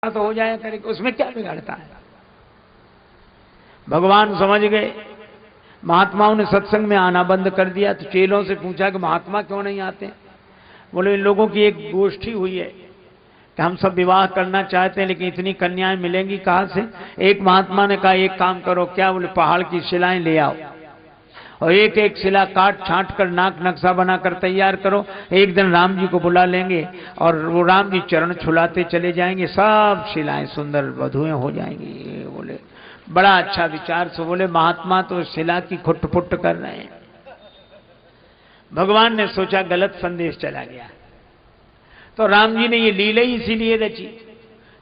तो हो जाया करेगा, उसमें क्या बिगाड़ता है। भगवान समझ गए। महात्माओं ने सत्संग में आना बंद कर दिया। तो चेलों से पूछा कि महात्मा क्यों नहीं आते। बोले इन लोगों की एक गोष्ठी हुई है कि हम सब विवाह करना चाहते हैं लेकिन इतनी कन्याएं मिलेंगी कहां से। एक महात्मा ने कहा एक काम करो, क्या। बोले पहाड़ की शिलाएं ले आओ और एक एक शिला काट छांट कर नाक नक्शा बनाकर तैयार करो। एक दिन राम जी को बुला लेंगे और वो राम जी चरण छुलाते चले जाएंगे, सब शिलाएं सुंदर वधुएं हो जाएंगी। बोले बड़ा अच्छा विचार। सो बोले महात्मा तो शिला की खुट-पुट कर रहे हैं। भगवान ने सोचा गलत संदेश चला गया। तो राम जी ने ये लीला ही इसीलिए रची,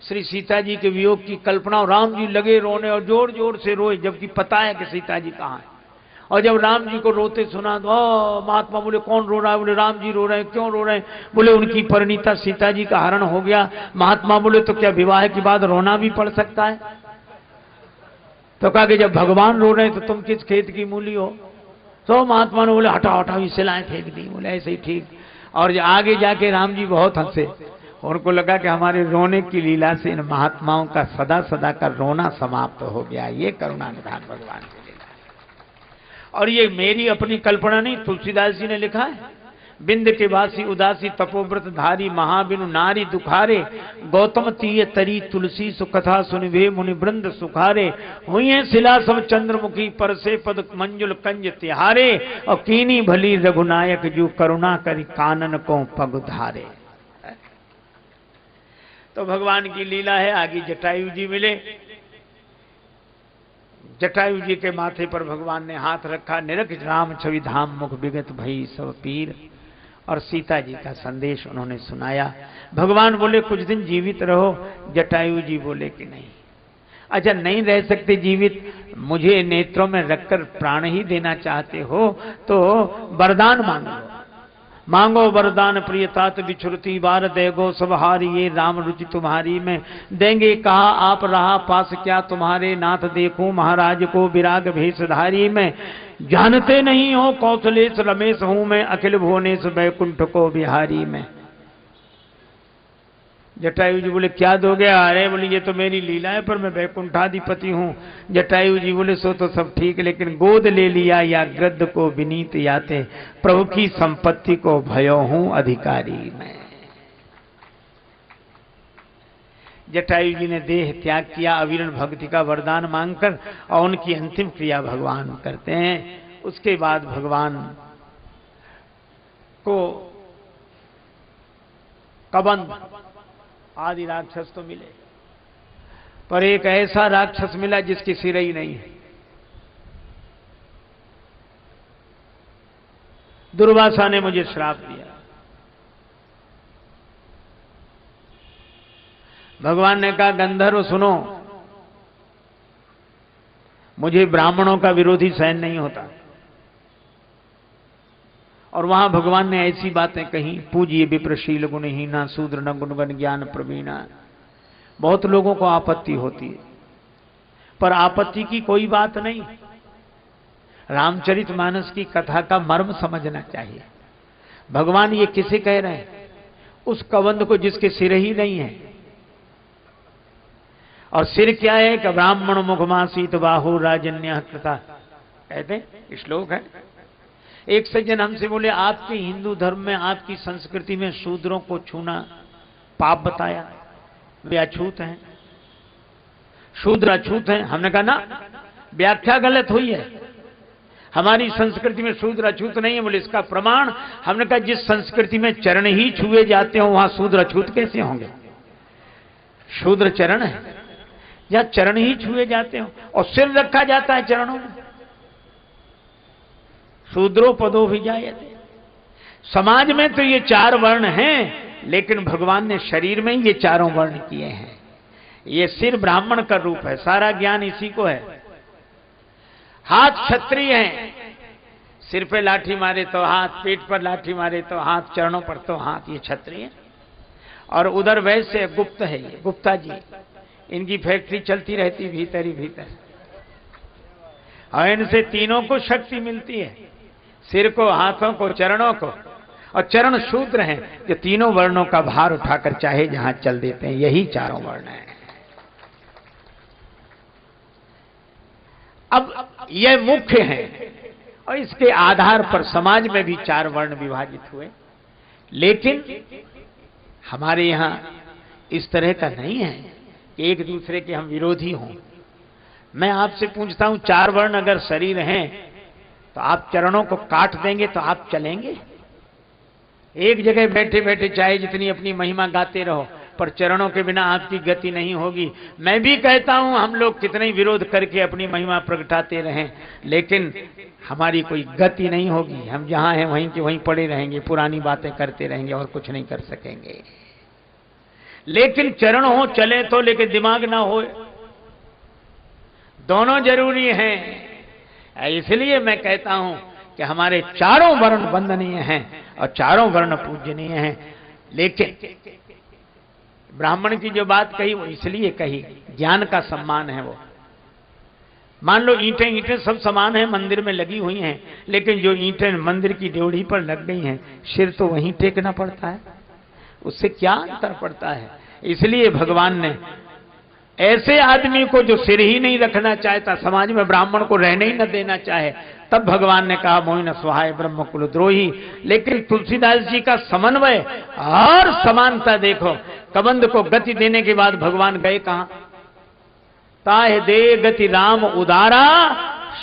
श्री सीता जी के वियोग की कल्पना। और राम जी लगे रोने और जोर जोर से रोए, जबकि पता है कि सीता जी कहाँ है। और जब राम जी को रोते सुना तो महात्मा बोले कौन रो रहा है। बोले राम जी रो रहे हैं। क्यों रो रहे हैं। बोले उनकी परिणीता सीता जी का हरण हो गया। महात्मा बोले तो क्या विवाह के बाद रोना भी पड़ सकता है। तो कहा कि जब भगवान रो रहे हैं तो तुम किस खेत की मूली हो। तो महात्मा ने बोले हटाओ हटाओ, ये शिलाएं फेंक दी। बोले ऐसे ही ठीक। और आगे जाके राम जी बहुत हंसे। उनको लगा कि हमारे रोने की लीला से इन महात्माओं का सदा सदा का रोना समाप्त हो गया। ये करुणा निधान भगवान की लीला है। और ये मेरी अपनी कल्पना नहीं, तुलसीदास जी ने लिखा है। बिंद के वासी उदासी तपोव्रत धारी, महाबिनु नारी दुखारे, गौतम तीय तरी तुलसी सुकथा सुनिभे मुनि वृंद सुखारे, हुई है शिला सब चंद्रमुखी पर से पद मंजुल कंज तिहारे, और कीनी भली रघुनायक जो करुणा करी कानन को पग धारे। तो भगवान की लीला है। आगे जटायु जी मिले। जटायु जी के माथे पर भगवान ने हाथ रखा। निरख राम छवि धाम मुख विगत भई सब पीर, और सीता जी का संदेश उन्होंने सुनाया। भगवान बोले कुछ दिन जीवित रहो। जटायु जी बोले कि नहीं। अच्छा नहीं रह सकते जीवित, मुझे नेत्रों में रखकर प्राण ही देना चाहते हो तो वरदान मांगो। मांगो वरदान प्रिय तात बिछुरती बार देगो सब हारी, ये राम रुचि तुम्हारी में देंगे कहा आप रहा पास क्या तुम्हारे नाथ देखूं महाराज को विराग भेषधारी में, जानते नहीं हो कौशलेश रमेश हूं मैं अखिल भुवनेश वैकुंठ को बिहारी में। जटायु जी बोले क्या दोगे। अरे बोले ये तो मेरी लीला है पर मैं वैकुंठाधिपति हूं। जटायु जी बोले सो तो सब ठीक, लेकिन गोद ले लिया या गृद्ध को विनीत याते, प्रभु की संपत्ति को भयो हूं अधिकारी मैं। जटायु जी ने देह त्याग किया अविरण भक्ति का वरदान मांगकर, और उनकी अंतिम क्रिया भगवान करते हैं। उसके बाद भगवान को कबंध आदि राक्षस तो मिले, पर एक ऐसा राक्षस मिला जिसकी सिर ही नहीं है। दुर्वासा ने मुझे श्राप दिया। भगवान ने कहा गंधर्व सुनो, मुझे ब्राह्मणों का विरोधी सहन नहीं होता। और वहां भगवान ने ऐसी बातें कही, पूजिए विप्रशील गुणहीना शूद्र न गुणगण ज्ञान प्रवीणा। बहुत लोगों को आपत्ति होती है, पर आपत्ति की कोई बात नहीं। रामचरितमानस की कथा का मर्म समझना चाहिए। भगवान ये किसे कह रहे हैं। उस कबंध को जिसके सिर ही नहीं है। और सिर क्या है कि ब्राह्मण मुखमासीत बाहु राजन्य कृता, कहते श्लोक है। एक सज्जन हमसे बोले आपके हिंदू धर्म में आपकी संस्कृति में शूद्रों को छूना पाप बताया, वे अछूत हैं, शूद्र अछूत हैं। हमने कहा ना, व्याख्या गलत हुई है। हमारी संस्कृति में शूद्र अछूत नहीं है। बोले इसका प्रमाण। हमने कहा जिस संस्कृति में चरण ही छुए जाते हो वहां शूद्र अछूत कैसे होंगे। शूद्र चरण है या चरण ही छुए जाते हो और सिर रखा जाता है चरणों में। शूद्रो पदो भी जायते। समाज में तो ये चार वर्ण हैं, लेकिन भगवान ने शरीर में ये चारों वर्ण किए हैं। ये सिर ब्राह्मण का रूप है, सारा ज्ञान इसी को है। हाथ क्षत्रिय हैं, सिर पे लाठी मारे तो हाथ, पेट पर लाठी मारे तो हाथ, चरणों पर तो हाथ, ये क्षत्रिय। और उधर वैसे गुप्त है, ये गुप्ता जी, इनकी फैक्ट्री चलती रहती भीतर ही भीतर, और इनसे तीनों को शक्ति मिलती है, सिर को, हाथों को, चरणों को। और चरण शूद्र हैं जो तीनों वर्णों का भार उठाकर चाहे जहां चल देते हैं। यही चारों वर्ण हैं। अब यह मुख्य है और इसके आधार पर समाज में भी चार वर्ण विभाजित हुए। लेकिन हमारे यहां इस तरह का नहीं है कि एक दूसरे के हम विरोधी हों। मैं आपसे पूछता हूं, चार वर्ण अगर शरीर हैं तो आप चरणों को काट देंगे तो आप चलेंगे? एक जगह बैठे बैठे चाहे जितनी अपनी महिमा गाते रहो, पर चरणों के बिना आपकी गति नहीं होगी। मैं भी कहता हूं हम लोग कितने विरोध करके अपनी महिमा प्रगटाते रहें, लेकिन हमारी कोई गति नहीं होगी। हम जहां हैं वहीं के वहीं पड़े रहेंगे, पुरानी बातें करते रहेंगे और कुछ नहीं कर सकेंगे। लेकिन चरण हो चले तो, लेकिन दिमाग ना हो, दोनों जरूरी हैं। इसलिए मैं कहता हूं कि हमारे चारों वर्ण वंदनीय हैं और चारों वर्ण पूजनीय हैं। लेकिन ब्राह्मण की जो बात कही वो इसलिए कही, ज्ञान का सम्मान है वो। मान लो ईंटें ईंटें सब समान है, मंदिर में लगी हुई हैं, लेकिन जो ईंटें मंदिर की ड्योढ़ी पर लग गई हैं, सिर तो वहीं टेकना पड़ता है। उससे क्या अंतर पड़ता है? इसलिए भगवान ने ऐसे आदमी को जो सिर ही नहीं रखना चाहता, समाज में ब्राह्मण को रहने ही न देना चाहे, तब भगवान ने कहा मोहि न सुहाय ब्रह्म कुलद्रोही। लेकिन तुलसीदास जी का समन्वय और समानता देखो। कबंध को गति देने के बाद भगवान गए कहां? ताहे दे गति राम उदारा,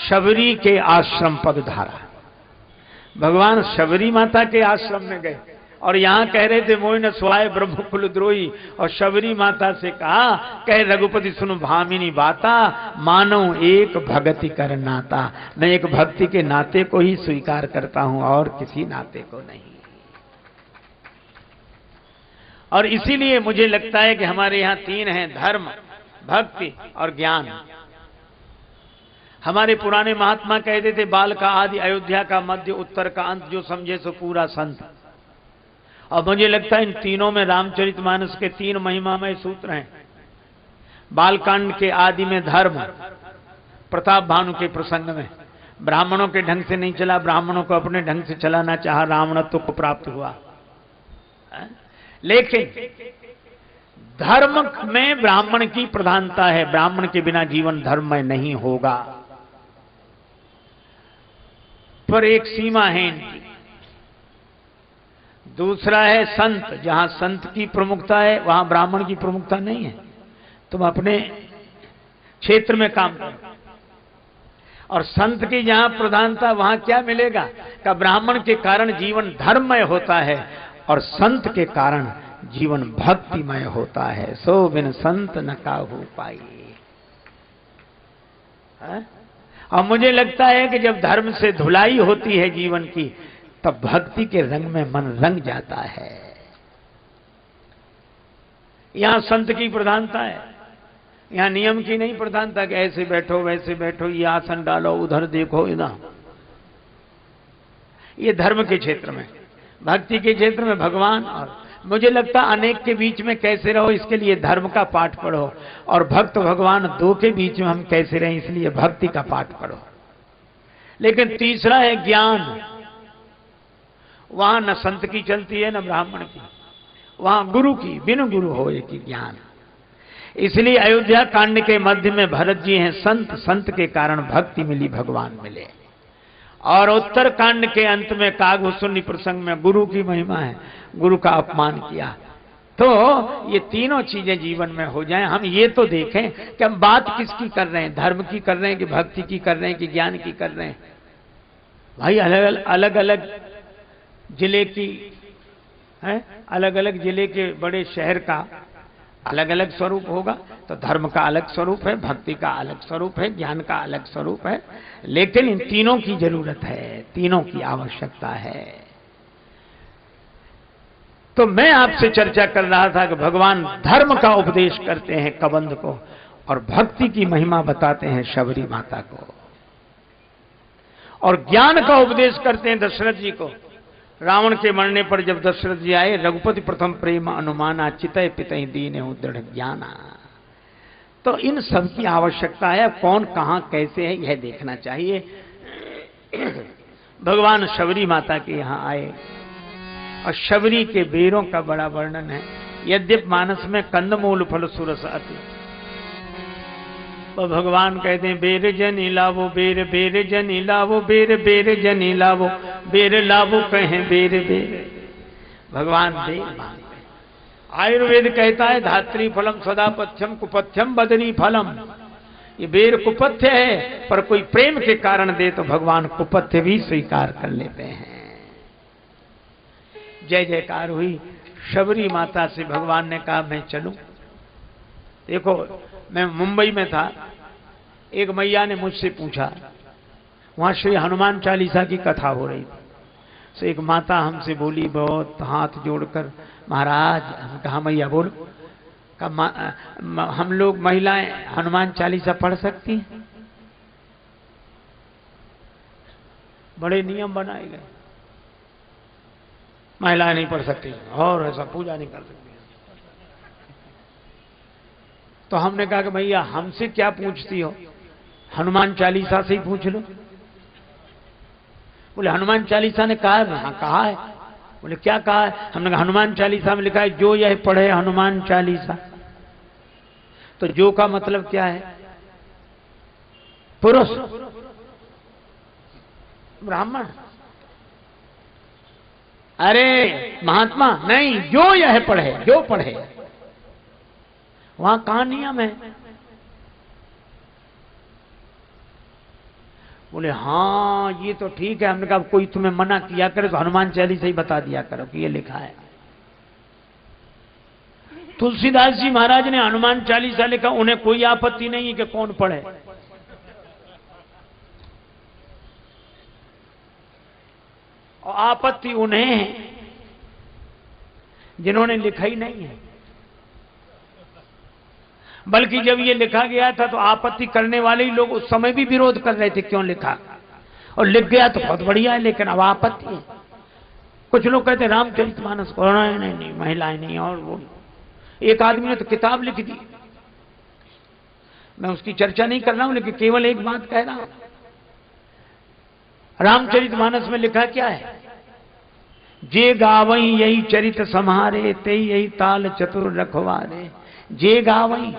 शबरी के आश्रम पद धारा। भगवान शबरी माता के आश्रम में गए और यहां कह रहे थे मोहि न सुहाय ब्रह्म कुलद्रोही, और शबरी माता से कहा, कह रघुपति सुन भामिनी बाता, मानो एक भक्ति कर नाता। मैं एक भक्ति के नाते को ही स्वीकार करता हूं और किसी नाते को नहीं। और इसीलिए मुझे लगता है कि हमारे यहां तीन हैं, धर्म, भक्ति और ज्ञान। हमारे पुराने महात्मा कहते थे, बाल का आदि अयोध्या का मध्य उत्तर का अंत, जो समझे सो पूरा संत। और मुझे लगता है इन तीनों में रामचरितमानस के तीन महिमामय सूत्र हैं। बालकांड के आदि में धर्म, प्रताप भानु के प्रसंग में ब्राह्मणों के ढंग से नहीं चला, ब्राह्मणों को अपने ढंग से चलाना चाहा, रावणत्व को प्राप्त हुआ। लेकिन धर्म में ब्राह्मण की प्रधानता है, ब्राह्मण के बिना जीवन धर्ममय नहीं होगा। पर एक सीमा है इनकी। दूसरा है संत, जहां संत की प्रमुखता है वहां ब्राह्मण की प्रमुखता नहीं है। तुम अपने क्षेत्र में काम करो, और संत की जहां प्रधानता वहां क्या मिलेगा? का ब्राह्मण के कारण जीवन धर्ममय होता है और संत के कारण जीवन भक्तिमय होता है। सो बिन संत न काहू पाई। और मुझे लगता है कि जब धर्म से धुलाई होती है जीवन की, तब भक्ति के रंग में मन रंग जाता है। यहां संत की प्रधानता है, यहां नियम की नहीं प्रधानता कि ऐसे बैठो वैसे बैठो, ये आसन डालो उधर देखो ना। ये धर्म के क्षेत्र में। भक्ति के क्षेत्र में भगवान और मुझे लगता अनेक के बीच में कैसे रहो, इसके लिए धर्म का पाठ पढ़ो, और भक्त भगवान दो के बीच में हम कैसे रहें, इसलिए भक्ति का पाठ पढ़ो। लेकिन तीसरा है ज्ञान। वहां न संत की चलती है न ब्राह्मण की, वहां गुरु की, बिन गुरु होए की ज्ञान। इसलिए अयोध्या कांड के मध्य में भरत जी हैं संत, संत के कारण भक्ति मिली, भगवान मिले। और उत्तर कांड के अंत में कागभूषुंडी प्रसंग में गुरु की महिमा है, गुरु का अपमान किया। तो ये तीनों चीजें जीवन में हो जाएं, हम ये तो देखें कि हम बात किसकी कर रहे हैं, धर्म की कर रहे हैं कि भक्ति की कर रहे हैं कि ज्ञान की कर रहे हैं। भाई अलग अलग जिले की है, अलग अलग जिले के बड़े शहर का अलग अलग स्वरूप होगा। तो धर्म का अलग स्वरूप है, भक्ति का अलग स्वरूप है, ज्ञान का अलग स्वरूप है। लेकिन इन तीनों की जरूरत है, तीनों की आवश्यकता है। तो मैं आपसे चर्चा कर रहा था कि भगवान धर्म का उपदेश करते हैं कबंध को, और भक्ति की महिमा बताते हैं शबरी माता को, और ज्ञान का उपदेश करते हैं दशरथ जी को। रावण के मरने पर जब दशरथ जी आए, रघुपति प्रथम प्रेम अनुमाना, चितय पितहि दीनहु दृढ़ ज्ञाना। तो इन सब की आवश्यकता है। कौन कहां कैसे है यह देखना चाहिए। भगवान शबरी माता के यहां आए, और शबरी के बेरों का बड़ा वर्णन है। यद्यप मानस में कंदमूल फल सुरस अति, तो भगवान कहते हैं बेर जनी लावो बेर, बेर जनी लावो बेर, बेर जनी लावो बेर, लावो कहें बेर बेर। भगवान बेर मांगते। आयुर्वेद कहता है धात्री फलम सदा पथ्यम कुपथ्यम बदरी फलम। ये बेर कुपथ्य है, पर कोई प्रेम के कारण दे तो भगवान कुपथ्य भी स्वीकार कर लेते हैं। जय जयकार हुई। शबरी माता से भगवान ने कहा मैं चलूं। देखो मैं मुंबई में था, एक मैया ने मुझसे पूछा, वहां श्री हनुमान चालीसा की कथा हो रही थी, तो एक माता हमसे बोली बहुत हाथ जोड़कर, महाराज, हम कहा मैया बोलो, हम लोग महिलाएं हनुमान चालीसा पढ़ सकती हैं? बड़े नियम बनाए गए, महिलाएं नहीं पढ़ सकती और ऐसा पूजा नहीं कर सकती। तो हमने कहा कि भैया हमसे क्या पूछती हो, हनुमान चालीसा से ही पूछ लो। बोले हनुमान चालीसा ने कहा है? हाँ कहा है। बोले क्या कहा है? हमने कहा हनुमान चालीसा में लिखा है जो यह पढ़े हनुमान चालीसा। तो जो का मतलब क्या है? पुरुष, ब्राह्मण। अरे महात्मा नहीं, जो यह पढ़े, जो पढ़े। वहां कहां नियम है? बोले हाँ ये तो ठीक है। हमने कहा कोई तुम्हें मना किया करे तो हनुमान चालीसा ही बता दिया करो कि ये लिखा है। तुलसीदास जी महाराज ने हनुमान चालीसा लिखा, उन्हें कोई आपत्ति नहीं है कि कौन पढ़े। और आपत्ति उन्हें है जिन्होंने लिखा ही नहीं है। बल्कि जब ये लिखा गया था तो आपत्ति करने वाले ही लोग उस समय भी विरोध कर रहे थे, क्यों लिखा, और लिख गया तो बहुत बढ़िया है, लेकिन अब आपत्ति है। कुछ लोग कहते रामचरितमानस को नहीं महिलाएं नहीं, और वो एक आदमी ने तो किताब लिख दी। मैं उसकी चर्चा नहीं कर रहा हूं, लेकिन केवल एक बात कह रहा हूं। रामचरितमानस में लिखा क्या है? जे गावई यही चरित सम्हारे, ते यही ताल चतुर रखवारे। जे गावई,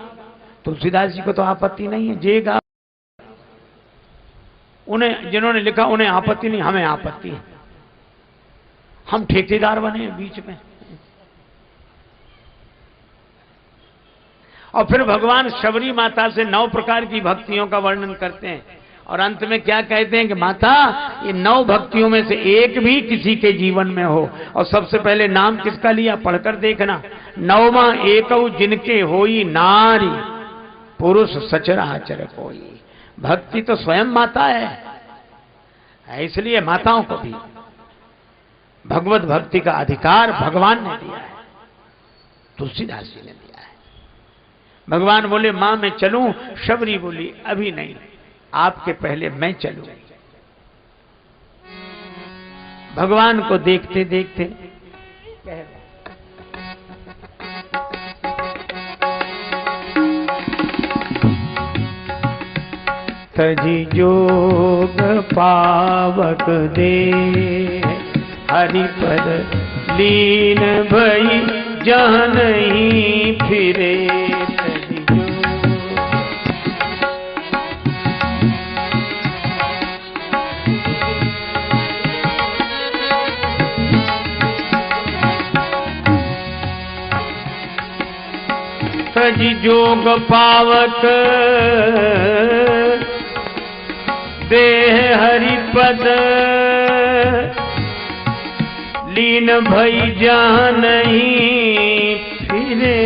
तुलसीदास जी को तो आपत्ति नहीं है। जे गा, उन्हें जिन्होंने लिखा उन्हें आपत्ति नहीं, हमें आपत्ति है। हम ठेकेदार बने बीच में। और फिर भगवान शबरी माता से 9 प्रकार की भक्तियों का वर्णन करते हैं, और अंत में क्या कहते हैं कि माता ये 9 भक्तियों में से एक भी किसी के जीवन में हो। और सबसे पहले नाम किसका लिया, पढ़कर देखना। 9वां एकौ जिनके होई नारी, पुरुष सचराचर कोई। भक्ति तो स्वयं माता है, इसलिए माताओं को भी भगवत भक्ति का अधिकार भगवान ने दिया है, तुलसीदास जी ने दिया है। भगवान बोले मां मैं चलूं, शबरी बोली अभी नहीं, आपके पहले मैं चलूं। भगवान को देखते देखते तजी जोग पावक दे, हरिपद लीन भई जहाँ नहीं फिरे। तजी जोग पावक देह हरिपद लीन भई जहाँ नहीं फिरे।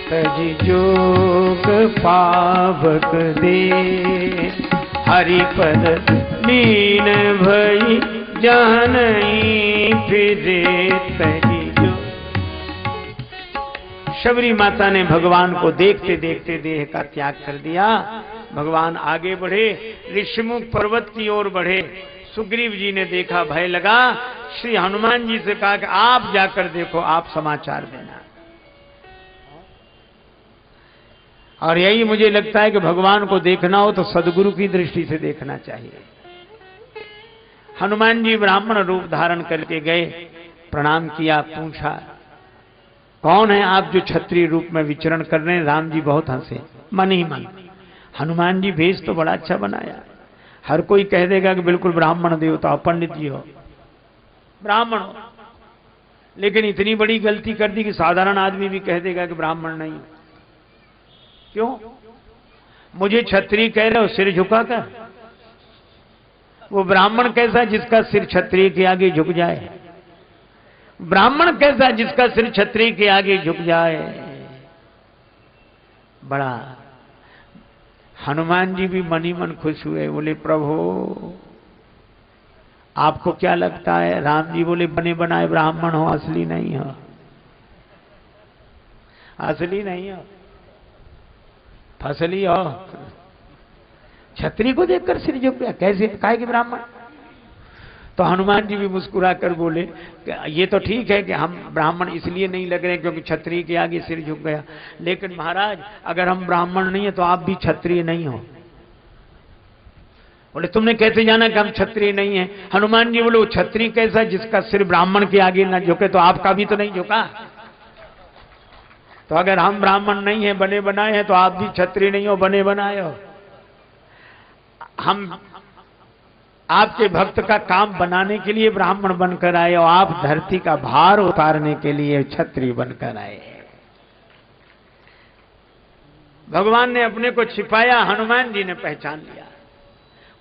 तजी जोग पावक दे हरिपद लीन भई जहाँ नहीं फिरे। तजी शबरी माता ने भगवान को देखते देखते देह का त्याग कर दिया। भगवान आगे बढ़े, ऋषिमुख पर्वत की ओर बढ़े। सुग्रीव जी ने देखा, भय लगा। श्री हनुमान जी से कहा कि आप जाकर देखो, आप समाचार देना। और यही मुझे लगता है कि भगवान को देखना हो तो सदगुरु की दृष्टि से देखना चाहिए। हनुमान जी ब्राह्मण रूप धारण करके गए, प्रणाम किया, पूछा कौन है आप जो क्षत्रिय रूप में विचरण कर रहे हैं? राम जी बहुत हंसे, मन ही मन। हनुमान जी भेष तो बड़ा अच्छा बनाया, हर कोई कह देगा कि बिल्कुल ब्राह्मण देवता, पंडित जी हो, ब्राह्मण हो, लेकिन इतनी बड़ी गलती कर दी कि साधारण आदमी भी कह देगा कि ब्राह्मण नहीं। क्यों? मुझे क्षत्रिय कह रहे हो सिर झुकाकर, वो ब्राह्मण कैसा जिसका सिर क्षत्रिय के आगे झुक जाए? ब्राह्मण कैसा जिसका सिर क्षत्रिय के आगे झुक जाए? बड़ा हनुमान जी भी मन ही मन खुश हुए, बोले प्रभु आपको क्या लगता है? राम जी बोले बने बनाए ब्राह्मण हो, असली नहीं हो, असली नहीं हो, फसली हो। क्षत्रिय को देखकर सिर झुक गया, कैसे काहे कि ब्राह्मण? तो हनुमान जी भी मुस्कुरा कर बोले ये तो ठीक है कि हम ब्राह्मण इसलिए नहीं लग रहे क्योंकि क्षत्रिय के आगे सिर झुक गया, लेकिन महाराज अगर हम ब्राह्मण नहीं है तो आप भी क्षत्रिय नहीं हो। बोले तुमने कैसे जाना कि हम क्षत्रिय नहीं है? हनुमान जी बोले वो क्षत्रिय कैसा जिसका सिर ब्राह्मण के आगे ना झुके, तो आपका भी तो नहीं झुका। तो अगर हम ब्राह्मण नहीं है, बने बनाए हैं, तो आप भी क्षत्रिय नहीं हो, बने बनाए हो। हम आपके भक्त का काम बनाने के लिए ब्राह्मण बनकर आए और आप धरती का भार उतारने के लिए क्षत्रिय बनकर आए। भगवान ने अपने को छिपाया, हनुमान जी ने पहचान लिया।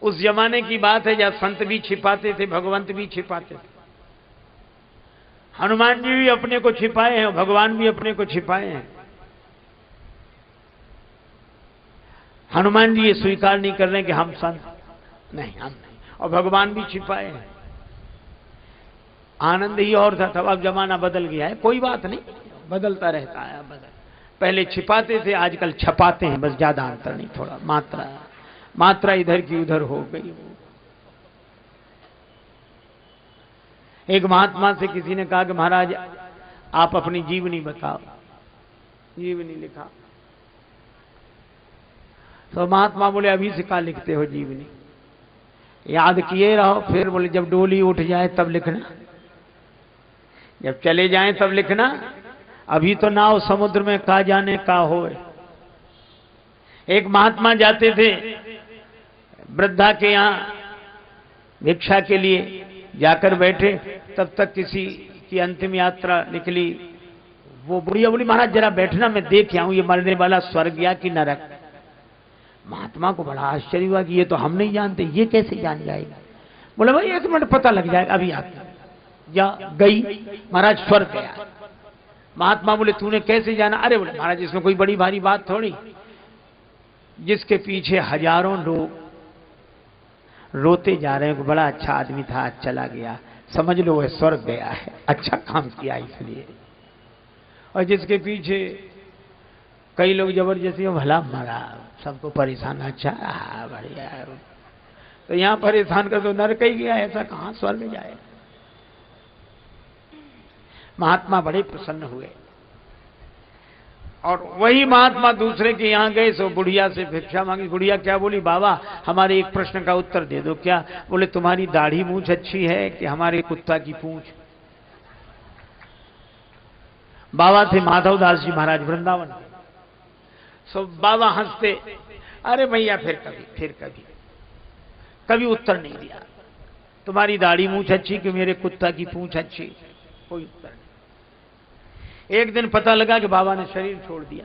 उस जमाने की बात है जब संत भी छिपाते थे, भगवंत भी छिपाते थे। हनुमान जी भी अपने को छिपाए हैं, भगवान भी अपने को छिपाए हैं। हनुमान जी ये स्वीकार नहीं कर रहे कि हम संत नहीं, हम नहीं, और भगवान भी छिपाए हैं। आनंद ही और था, तब अब जमाना बदल गया है, कोई बात नहीं, बदलता रहता है। पहले छिपाते थे, आजकल छपाते हैं, बस ज्यादा अंतर नहीं, थोड़ा मात्रा इधर की उधर हो गई। एक महात्मा से किसी ने कहा कि महाराज आप अपनी जीवनी बताओ, जीवनी लिखा। तो महात्मा बोले अभी से क्या लिखते हो जीवनी, याद किए रहो, फिर बोले जब डोली उठ जाए तब लिखना, जब चले जाएं तब लिखना, अभी तो नाव समुद्र में का जाने का होए। एक महात्मा जाते थे वृद्धा के यहां भिक्षा के लिए, जाकर बैठे, तब तक किसी की अंतिम यात्रा निकली। वो बुढ़िया बोली महाराज जरा बैठना, मैं देख आऊं ये मरने वाला स्वर्ग या कि नरक। महात्मा को बड़ा आश्चर्य हुआ कि ये तो हम नहीं जानते, ये कैसे जान जाएगा? बोले भाई 1 मिनट पता लग जाएगा, अभी आता। या गई, महाराज स्वर्ग गया। महात्मा बोले तूने कैसे जाना? अरे बोले महाराज इसमें कोई बड़ी भारी बात थोड़ी, जिसके पीछे हजारों लोग रोते जा रहे हैं, बड़ा अच्छा आदमी था, चला गया, समझ लो वह स्वर्ग गया है, अच्छा काम किया इसलिए। और जिसके पीछे कई लोग जबरदस्ती भला मरा, सबको परेशान, अच्छा बढ़िया, तो यहां परेशान कर दो, नरक ही गया, ऐसा कहां स्वर्ग जाए। महात्मा बड़े प्रसन्न हुए और वही महात्मा दूसरे के यहां गए, सो बुढ़िया से भिक्षा मांगी। बुढ़िया क्या बोली? बाबा हमारे एक प्रश्न का उत्तर दे दो। क्या? बोले तुम्हारी दाढ़ी मूंछ अच्छी है कि हमारे कुत्ता की पूंछ? बाबा थे माधवदास जी महाराज वृंदावन। सो बाबा हंसते, अरे भैया फिर कभी कभी उत्तर नहीं दिया। तुम्हारी दाढ़ी मूंछ अच्छी कि मेरे कुत्ता की पूंछ अच्छी? कोई उत्तर नहीं। एक दिन पता लगा कि बाबा ने शरीर छोड़ दिया।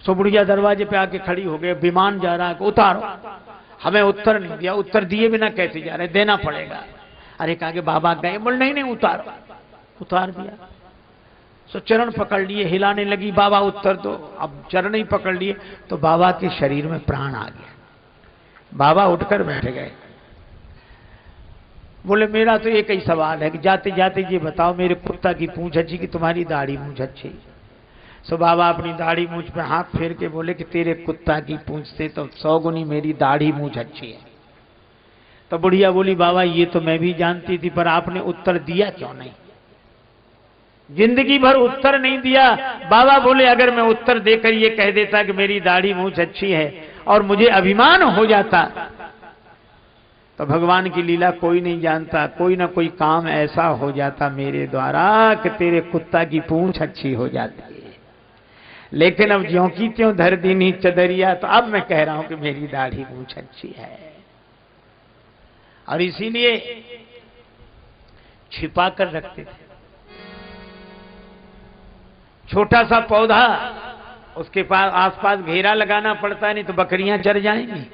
सो बुढ़िया दरवाजे पे आके खड़ी हो गए, विमान जा रहा है, उतारो। हमें उत्तर नहीं दिया, उत्तर दिए बिना कैसे जा रहे, देना पड़ेगा। अरे कहा कि बाबा गए, बोल नहीं उतारो, उतार दिया। सो चरण पकड़ लिए, हिलाने लगी, बाबा उत्तर दो। अब चरण ही पकड़ लिए तो बाबा के शरीर में प्राण आ गया। बाबा उठकर बैठ गए, बोले मेरा तो एक ही सवाल है कि जाते जाते ये बताओ मेरे कुत्ता की पूंछ अच्छी कि तुम्हारी दाढ़ी मूंछ अच्छी? सो बाबा अपनी दाढ़ी मूंछ पे हाथ फेर के बोले कि तेरे कुत्ता की पूंछ से तो 100 गुनी मेरी दाढ़ी मूंछ अच्छी है। तो बुढ़िया बोली बाबा ये तो मैं भी जानती थी, पर आपने उत्तर दिया क्यों नहीं? जिंदगी भर उत्तर नहीं दिया। बाबा बोले अगर मैं उत्तर देकर ये कह देता कि मेरी दाढ़ी मूंछ अच्छी है और मुझे अभिमान हो जाता तो भगवान की लीला कोई नहीं जानता, कोई ना कोई काम ऐसा हो जाता मेरे द्वारा कि तेरे कुत्ता की पूंछ अच्छी हो जाती है। लेकिन अब ज्यों की त्यों धर दी नी चदरिया, तो अब मैं कह रहा हूं कि मेरी दाढ़ी पूंछ अच्छी है। और इसीलिए छिपा कर रखते थे। छोटा सा पौधा, उसके पास आसपास घेरा लगाना पड़ता है, नहीं तो बकरियां चर जाएंगी।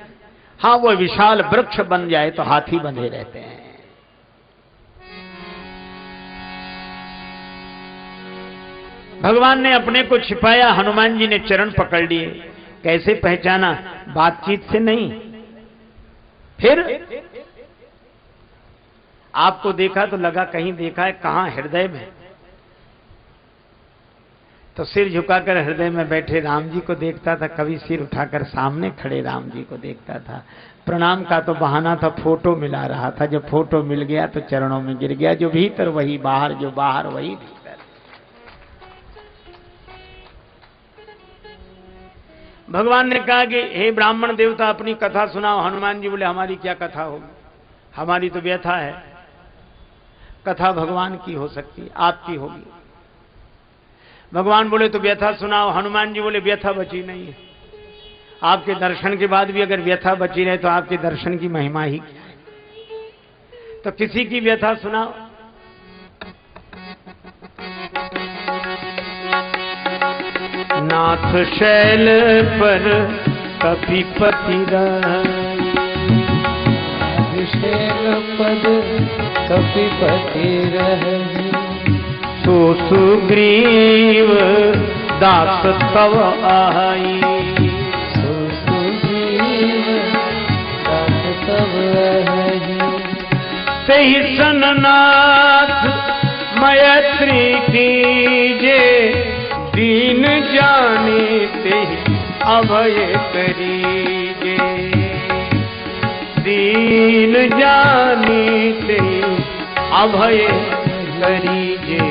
हाँ, वो विशाल वृक्ष बन जाए तो हाथी बंधे रहते हैं। भगवान ने अपने को छिपाया, हनुमान जी ने चरण पकड़ लिए। कैसे पहचाना? बातचीत से नहीं, फिर आपको देखा तो लगा कहीं देखा है, कहां? हृदय में। तो सिर झुकाकर हृदय में बैठे राम जी को देखता था, कभी सिर उठाकर सामने खड़े राम जी को देखता था। प्रणाम का तो बहाना था, फोटो मिला रहा था। जब फोटो मिल गया तो चरणों में गिर गया। जो भीतर वही बाहर, जो बाहर वही भीतर। भगवान ने कहा कि हे ब्राह्मण देवता, अपनी कथा सुनाओ। हनुमान जी बोले, हमारी क्या कथा होगी, हमारी तो व्यथा है। कथा भगवान की हो सकती है, आपकी होगी। भगवान बोले तो व्यथा सुनाओ। हनुमान जी बोले, व्यथा बची नहीं है। आपके दर्शन के बाद भी अगर व्यथा बची रहे तो आपके दर्शन की महिमा ही क्या है। तो किसी की व्यथा सुनाओ। नाथ शैल पर कपिपति शैल पद कपिपति रहे। सो सुग्रीव दास तव आई। सो सुग्रीव दास तव आई। सही सननाथ मैत्री कीजे। दीन जाने ते अभय करीजे। दीन जाने ते अभय करीजे।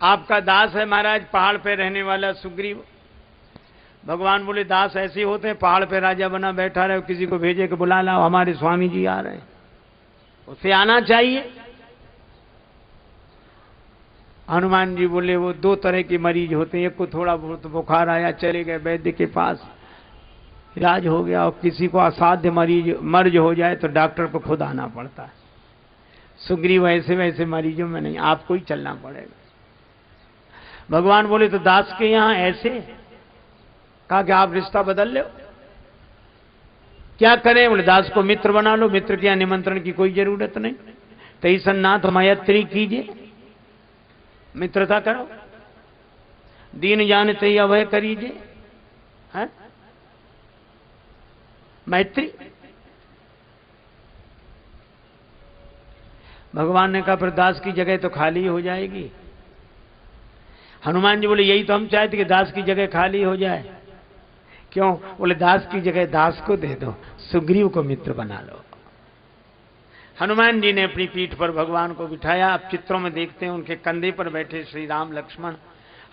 आपका दास है महाराज, पहाड़ पे रहने वाला सुग्रीव। भगवान बोले, दास ऐसे होते हैं, पहाड़ पे राजा बना बैठा रहे, किसी को भेजे कि बुला लाओ, हमारे स्वामी जी आ रहे हैं, उसे आना चाहिए। हनुमान जी बोले, वो दो तरह के मरीज होते हैं, एक को थोड़ा बहुत बुखार आया, चले गए वैद्य के पास, इलाज हो गया। और किसी को असाध्य मर्ज हो जाए तो डॉक्टर को खुद आना पड़ता है। सुग्रीव ऐसे वैसे मरीजों में नहीं, आपको ही चलना पड़ेगा। भगवान बोले, तो दास के यहां ऐसे? कहा कि आप रिश्ता बदल लो। क्या करें? बोले, दास को मित्र बना लो। मित्र के यहां निमंत्रण की कोई जरूरत नहीं। तई सन्नाथ मैत्री कीजिए, मित्रता करो। दीन जानते ही अभय करीजिए, है मैत्री। भगवान ने कहा, पर दास की जगह तो खाली हो जाएगी। हनुमान जी बोले, यही तो हम चाहते कि दास की जगह खाली हो जाए। क्यों? बोले, दास की जगह दास को दे दो, सुग्रीव को मित्र बना लो। हनुमान जी ने अपनी पीठ पर भगवान को बिठाया। आप चित्रों में देखते हैं, उनके कंधे पर बैठे श्री राम लक्ष्मण।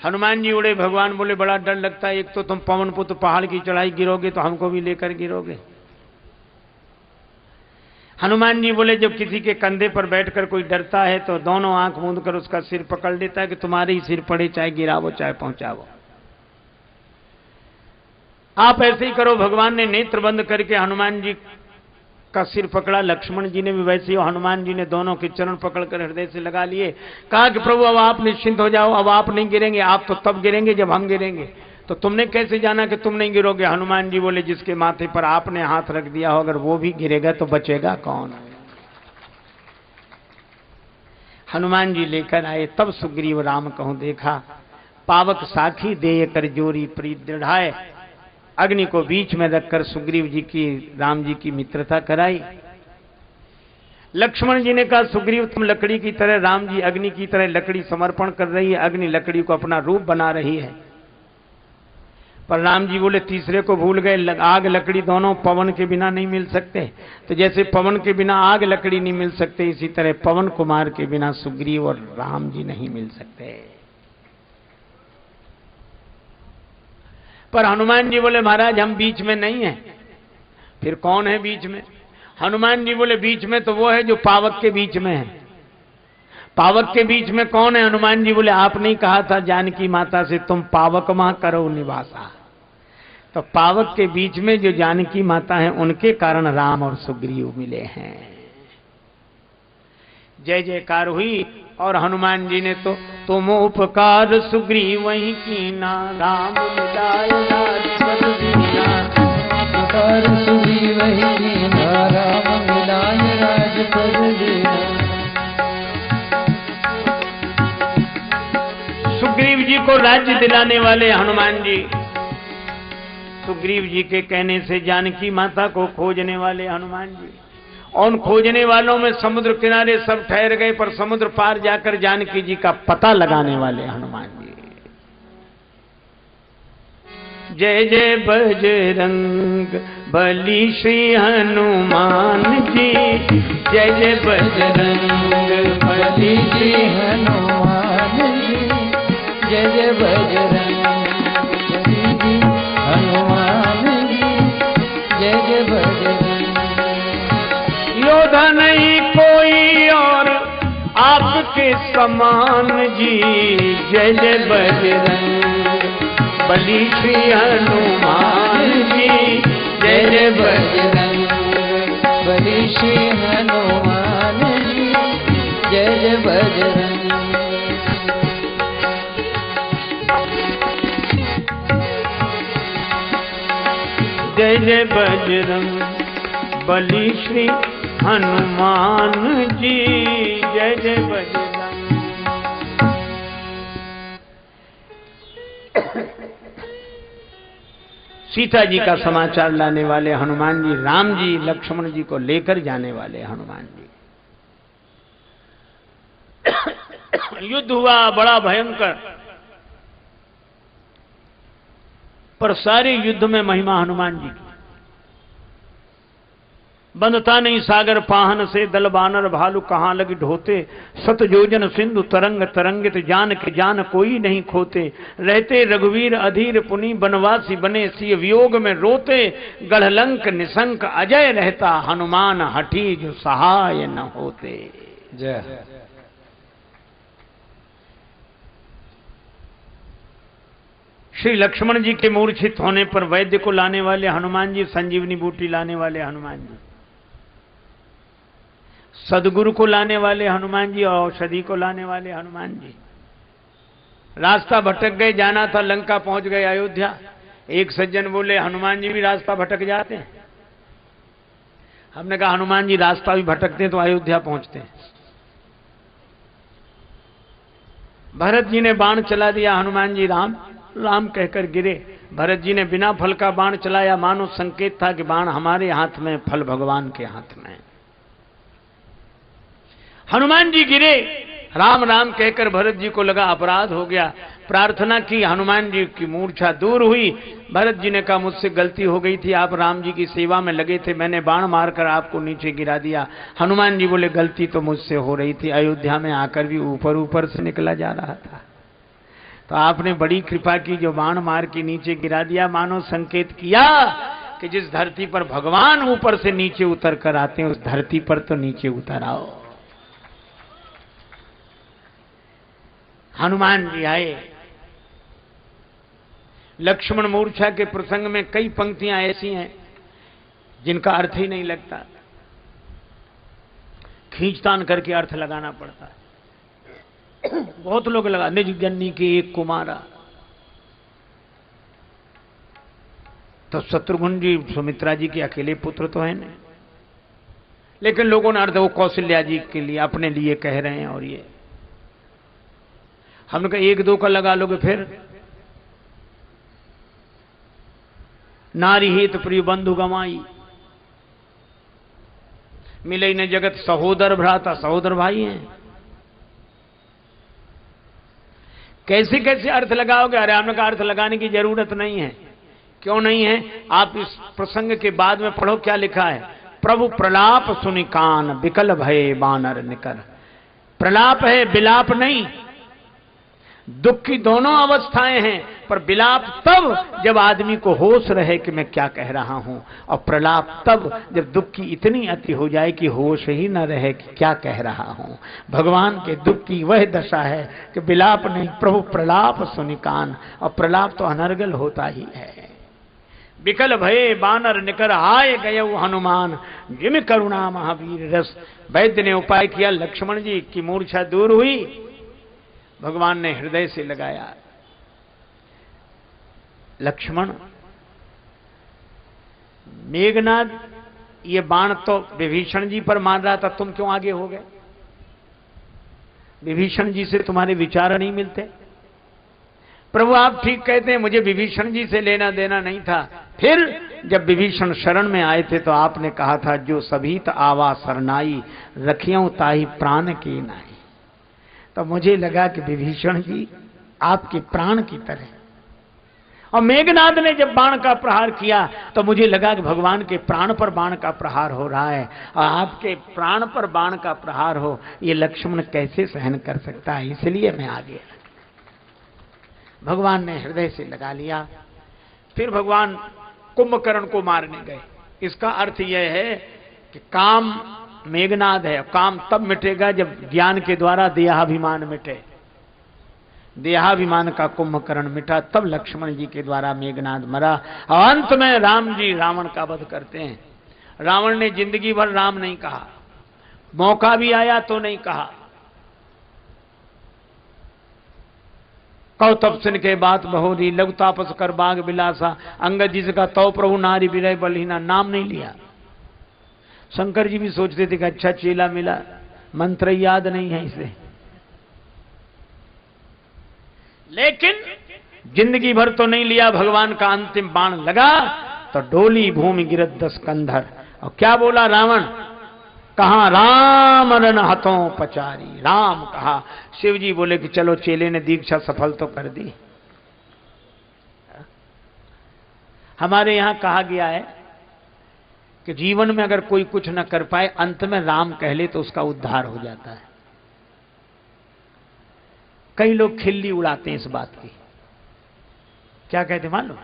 हनुमान जी उड़े। भगवान बोले, बड़ा डर लगता है, एक तो तुम पवन पुत्र पहाड़ की चढ़ाई गिरोगे तो हमको भी लेकर गिरोगे। हनुमान जी बोले, जब किसी के कंधे पर बैठकर कोई डरता है तो दोनों आंख मूंद कर उसका सिर पकड़ लेता है कि तुम्हारे ही सिर पड़े, चाहे गिरावो चाहे पहुंचावो। आप ऐसे ही करो। भगवान ने नेत्र बंद करके हनुमान जी का सिर पकड़ा। लक्ष्मण जी ने भी वैसे ही, हनुमान जी ने दोनों के चरण पकड़कर हृदय से लगा लिए। कहा कि प्रभु, अब आप निश्चिंत हो जाओ, अब आप नहीं गिरेंगे। आप तो तब गिरेंगे जब हम गिरेंगे। तो तुमने कैसे जाना कि तुम नहीं गिरोगे? हनुमान जी बोले, जिसके माथे पर आपने हाथ रख दिया हो, अगर वो भी गिरेगा तो बचेगा कौन? हनुमान जी लेकर आए। तब सुग्रीव राम कहूं देखा, पावक साखी देय कर जोरी प्रीत दृढ़ाए। अग्नि को बीच में रखकर सुग्रीव जी की, राम जी की मित्रता कराई। लक्ष्मण जी ने कहा, सुग्रीव तुम लकड़ी की तरह, राम जी अग्नि की तरह लकड़ी समर्पण कर रही है, अग्नि लकड़ी को अपना रूप बना रही है। पर राम जी बोले, तीसरे को भूल गए। आग लकड़ी दोनों पवन के बिना नहीं मिल सकते। तो जैसे पवन के बिना आग लकड़ी नहीं मिल सकते, इसी तरह पवन कुमार के बिना सुग्रीव और राम जी नहीं मिल सकते। पर हनुमान जी बोले महाराज हम बीच में नहीं हैं। फिर कौन है बीच में? हनुमान जी बोले बीच में तो वो है जो पावक के बीच में है। पावक के बीच में कौन है? हनुमान जी बोले आपने ही कहा था जानकी माता से तुम पावक मां करो निवासा। तो पावक के बीच में जो जानकी माता है उनके कारण राम और सुग्रीव मिले हैं। जय जयकार हुई और हनुमान जी ने तो तुम उपकार सुग्रीव वही कीना राम मिलाय राजपद दीना। उपकार सुग्रीव वही कीना राम मिलाय राजपद दीना। सुग्रीव जी को राज्य दिलाने वाले हनुमान जी, सुग्रीव जी के कहने से जानकी माता को खोजने वाले हनुमान जी, और उन खोजने वालों में समुद्र किनारे सब ठहर गए पर समुद्र पार जाकर जानकी जी का पता लगाने वाले हनुमान जी। जय जय बजरंग बली श्री हनुमान जी। जय जय बजरंग बली श्री हनुमान जी। जय जय बजरंग बली हनुमान जी। जय जय बजरंग। योद्धा नहीं कोई और आपके समान जी। जय जय बजरंग बली श्री हनुमान जी। जय जय बजरंग बली श्री हनुमान जी। जय जय बजरंग। जय जय बजरंग बली श्री हनुमान जी। जय जय बजरंग। सीता जी का समाचार लाने वाले हनुमान जी, राम जी लक्ष्मण जी को लेकर जाने वाले हनुमान जी। युद्ध हुआ बड़ा भयंकर, पर सारे युद्ध में महिमा हनुमान जी की। बंधता नहीं सागर पाहन से दल बानर भालू कहाँ लगी ढोते। सत जोजन सिंधु तरंग तरंगित जान के जान कोई नहीं खोते। रहते रघुवीर अधीर पुनि बनवासी बने सिय वियोग में रोते। गढ़लंक निशंक अजय रहता हनुमान हठी जो सहाय न होते। जय। श्री लक्ष्मण जी के मूर्छित होने पर वैद्य को लाने वाले हनुमान जी, संजीवनी बूटी लाने वाले हनुमान जी, सदगुरु को लाने वाले हनुमान जी, औषधि को लाने वाले हनुमान जी। रास्ता भटक गए, जाना था लंका, पहुंच गए अयोध्या। एक सज्जन बोले हनुमान जी भी रास्ता भटक जाते हैं। हमने कहा हनुमान जी रास्ता भी भटकते हैं तो अयोध्या पहुंचते हैं। भरत जी ने बाण चला दिया, हनुमान जी राम राम कहकर गिरे। भरत जी ने बिना फल का बाण चलाया, मानो संकेत था कि बाण हमारे हाथ में, फल भगवान के हाथ में। हनुमान जी गिरे, राम राम कहकर भरत जी को लगा अपराध हो गया। प्रार्थना की, हनुमान जी की मूर्छा दूर हुई। भरत जी ने कहा मुझसे गलती हो गई थी, आप राम जी की सेवा में लगे थे, मैंने बाण मारकर आपको नीचे गिरा दिया। हनुमान जी बोले गलती तो मुझसे हो रही थी, अयोध्या में आकर भी ऊपर ऊपर से निकला जा रहा था, तो आपने बड़ी कृपा की जो बाण मार के नीचे गिरा दिया। मानो संकेत किया कि जिस धरती पर भगवान ऊपर से नीचे उतर कर आते हैं उस धरती पर तो नीचे उतर आओ। हनुमान जी आए। लक्ष्मण मूर्छा के प्रसंग में कई पंक्तियां ऐसी हैं जिनका अर्थ ही नहीं लगता, खींचतान करके अर्थ लगाना पड़ता है। बहुत लोग लगा, निज जन्नी के एक कुमारा, तो शत्रुघ्न जी सुमित्रा जी के अकेले पुत्र तो है नहीं, लेकिन लोगों ने अर्थ वो कौशल्या जी के लिए अपने लिए कह रहे हैं। और ये हमने कहा एक दो का लगा लोगे फिर। नारी हित प्रिय बंधु गमाई, मिले न जगत सहोदर भ्राता, सहोदर भाई हैं। कैसे कैसे अर्थ लगाओगे? अरे हमने कहा अर्थ लगाने की जरूरत नहीं है। क्यों नहीं है? आप इस प्रसंग के बाद में पढ़ो क्या लिखा है। प्रभु प्रलाप सुनि कान विकल भये बानर निकर। प्रलाप है, विलाप नहीं। दुख की दोनों अवस्थाएं हैं, पर विलाप तब जब आदमी को होश रहे कि मैं क्या कह रहा हूं, और प्रलाप तब जब दुख की इतनी अति हो जाए कि होश ही न रहे कि क्या कह रहा हूं। भगवान के दुख की वह दशा है कि विलाप नहीं, प्रभु प्रलाप सुनिकान, और प्रलाप तो अनर्गल होता ही है। विकल भये बानर निकर आए गए हनुमान, जिम करुणा महावीर रस। वैद्य ने उपाय किया, लक्ष्मण जी की मूर्छा दूर हुई, भगवान ने हृदय से लगाया। लक्ष्मण, मेघनाद ये बाण तो विभीषण जी पर मार रहा था, तुम क्यों आगे हो गए? विभीषण जी से तुम्हारे विचार नहीं मिलते? प्रभु आप ठीक कहते हैं, मुझे विभीषण जी से लेना देना नहीं था। फिर जब विभीषण शरण में आए थे तो आपने कहा था, जो सभी त आवा सरनाई, रखियों ताही प्राण की नाई। तो मुझे लगा कि विभीषण जी आपके प्राण की तरह, और मेघनाद ने जब बाण का प्रहार किया तो मुझे लगा कि भगवान के प्राण पर बाण का प्रहार हो रहा है, और आपके प्राण पर बाण का प्रहार हो, ये लक्ष्मण कैसे सहन कर सकता है, इसलिए मैं आ गया। भगवान ने हृदय से लगा लिया। फिर भगवान कुंभकर्ण को मारने गए। इसका अर्थ यह है कि काम मेघनाद है, काम तब मिटेगा जब ज्ञान के द्वारा देहाभिमान मिटे। देहाभिमान का कुंभकर्ण मिटा, तब लक्ष्मण जी के द्वारा मेघनाद मरा, और अंत में राम जी रावण का वध करते हैं। रावण ने जिंदगी भर राम नहीं कहा, मौका भी आया तो नहीं कहा। कौ तब सुन के बात बहोरी, लघु तापस कर बाग बिलासा, अंगद जिसका तौ प्रभु नारी विरय बलहीना, नाम नहीं लिया। शंकर जी भी सोचते थे कि अच्छा चेला मिला, मंत्र याद नहीं है इसे, लेकिन जिंदगी भर तो नहीं लिया। भगवान का अंतिम बाण लगा तो डोली भूमि गिरत 10 कंधर, और क्या बोला रावण? कहा राम रन हथों पचारी, राम कहा। शिव जी बोले कि चलो चेले ने दीक्षा सफल तो कर दी। हमारे यहां कहा गया है कि जीवन में अगर कोई कुछ न कर पाए, अंत में राम कह ले तो उसका उद्धार हो जाता है। कई लोग खिल्ली उड़ाते हैं इस बात की। क्या कहते मालूम?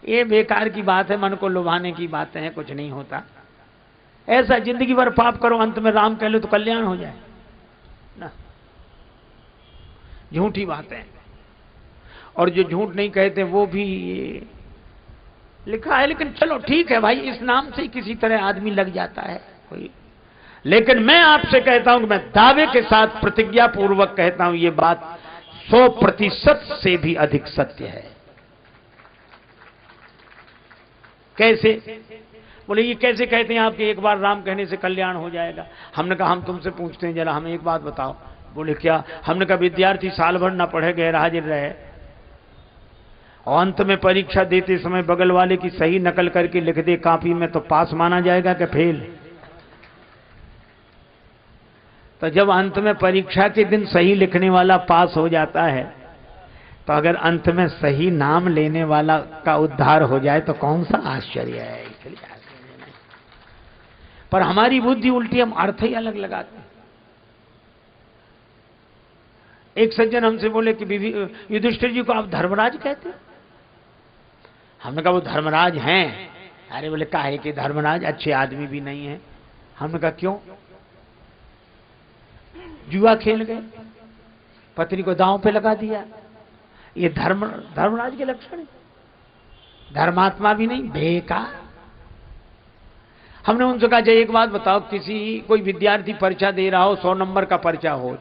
ये बेकार की बात है, मन को लुभाने की बातें हैं, कुछ नहीं होता ऐसा। जिंदगी भर पाप करो, अंत में राम कह लो तो कल्याण हो जाए ना। झूठी बातें, और जो झूठ नहीं कहते वो भी लिखा है। लेकिन चलो ठीक है भाई, इस नाम से ही किसी तरह आदमी लग जाता है कोई। लेकिन मैं आपसे कहता हूं कि मैं दावे के साथ प्रतिज्ञा पूर्वक कहता हूं, ये बात 100% से भी अधिक सत्य है। कैसे? बोले ये कैसे कहते हैं आपके एक बार राम कहने से कल्याण हो जाएगा? हमने कहा हम तुमसे पूछते हैं, जरा हमें एक बात बताओ। बोले क्या? हमने कहा विद्यार्थी साल भर ना पढ़े गैर हाजिर रहे, और अंत में परीक्षा देते समय बगल वाले की सही नकल करके लिख दे कॉपी में, तो पास माना जाएगा कि फेल? तो जब अंत में परीक्षा के दिन सही लिखने वाला पास हो जाता है, तो अगर अंत में सही नाम लेने वाला का उद्धार हो जाए तो कौन सा आश्चर्य है। इसलिए पर हमारी बुद्धि उल्टी, हम अर्थ ही अलग लगाते हैं। एक सज्जन हमसे बोले कि युधिष्ठिर जी को आप धर्मराज कहते हैं? हमने कहा वो धर्मराज हैं। अरे बोले काहे कि धर्मराज अच्छे आदमी भी नहीं है। हमने कहा क्यों? जुआ खेल गए, पत्नी को दांव पे लगा दिया, ये धर्मराज के लक्षण? धर्मात्मा भी नहीं, बेकार। हमने उनसे कहा एक बात बताओ, कोई विद्यार्थी परीक्षा दे रहा हो, 100 नंबर का पर्चा हो,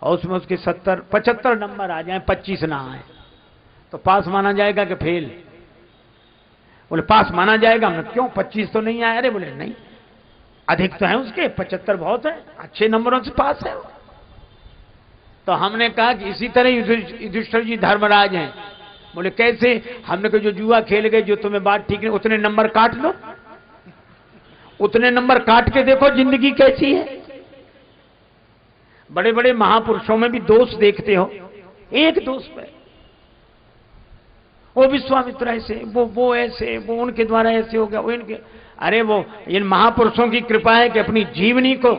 और उसमें उसके 75 नंबर आ जाए, 25 ना आए, तो पास माना जाएगा कि फेल? बोले पास माना जाएगा। हमने क्यों? 25 तो नहीं आए। अरे बोले नहीं, अधिक तो है उसके, 75 बहुत है, अच्छे नंबरों से पास है। तो हमने कहा कि इसी तरह युधिष्ठिर जी धर्मराज हैं। बोले कैसे? हमने कहा जो जुआ खेल गए, जो तुम्हें बात ठीक नहीं, उतने नंबर काट लो, उतने नंबर काट के देखो जिंदगी कैसी है। बड़े बड़े महापुरुषों में भी दोष देखते हो, एक दोष पे वो विश्वामित्र ऐसे, वो ऐसे, वो उनके द्वारा ऐसे हो गया, वो इनके। अरे वो इन महापुरुषों की कृपा है कि अपनी जीवनी को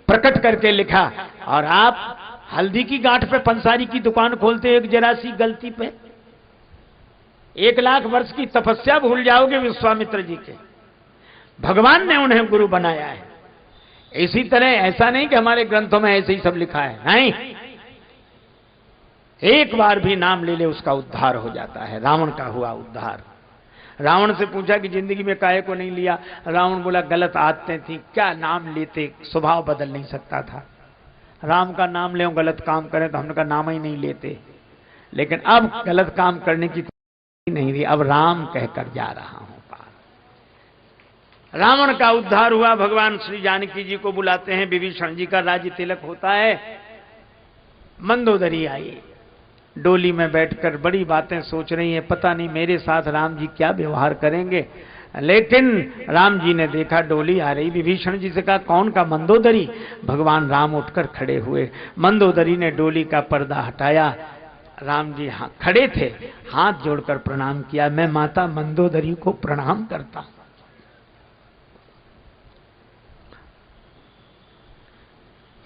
प्रकट करके लिखा, और आप हल्दी की गांठ पे पंसारी की दुकान खोलते एक जरा सी गलती पे 1,00,000 वर्ष की तपस्या भूल जाओगे विश्वामित्र जी के। भगवान ने उन्हें गुरु बनाया है। इसी तरह ऐसा नहीं कि हमारे ग्रंथों में ऐसे ही सब लिखा है, नहीं, एक बार भी नाम ले ले उसका उद्धार हो जाता है। रावण का हुआ उद्धार। रावण से पूछा कि जिंदगी में काहे को नहीं लिया? रावण बोला गलत आदतें थी, क्या नाम लेते, स्वभाव बदल नहीं सकता था। राम का नाम ले गलत काम करें तो हमने का नाम ही नहीं लेते। लेकिन अब गलत काम करने की नहीं रही, अब राम कहकर जा रहा हूं पार। रावण का उद्धार हुआ। भगवान श्री जानकी जी को बुलाते हैं। विभीषण जी का राज्य तिलक होता है। मंदोदरी आई, डोली में बैठकर बड़ी बातें सोच रही है, पता नहीं मेरे साथ राम जी क्या व्यवहार करेंगे। लेकिन राम जी ने देखा डोली आ रही, विभीषण जी से कहा कौन का? मंदोदरी। भगवान राम उठकर खड़े हुए। मंदोदरी ने डोली का पर्दा हटाया। राम जी खड़े थे, हाथ जोड़कर प्रणाम किया। मैं माता मंदोदरी को प्रणाम करता हूं।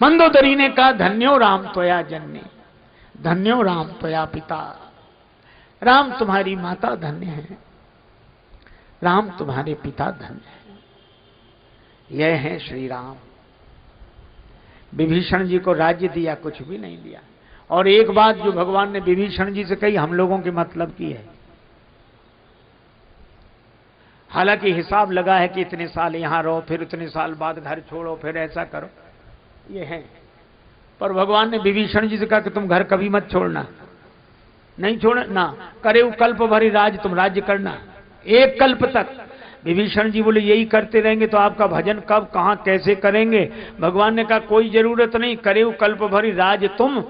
मंदोदरी ने कहा धन्यो राम त्वया जननी, धन्यो राम त्वया पिता। राम तुम्हारी माता धन्य है, राम तुम्हारे पिता धन्य है। यह है श्री राम। विभीषण जी को राज्य दिया, कुछ भी नहीं दिया। और एक बात जो भगवान ने विभीषण जी से कही हम लोगों के मतलब की है। हालांकि हिसाब लगा है कि इतने साल यहां रहो, फिर इतने साल बाद घर छोड़ो, फिर ऐसा करो, ये है। पर भगवान ने विभीषण जी से कहा कि तुम घर कभी मत छोड़ना, नहीं छोड़ना, करे कल्प भरी राज, तुम राज्य करना एक कल्प तक। विभीषण जी बोले यही करते रहेंगे तो आपका भजन कब, कहां, कैसे करेंगे? भगवान ने कहा कोई जरूरत नहीं, करे कल्प भरी राज तुम,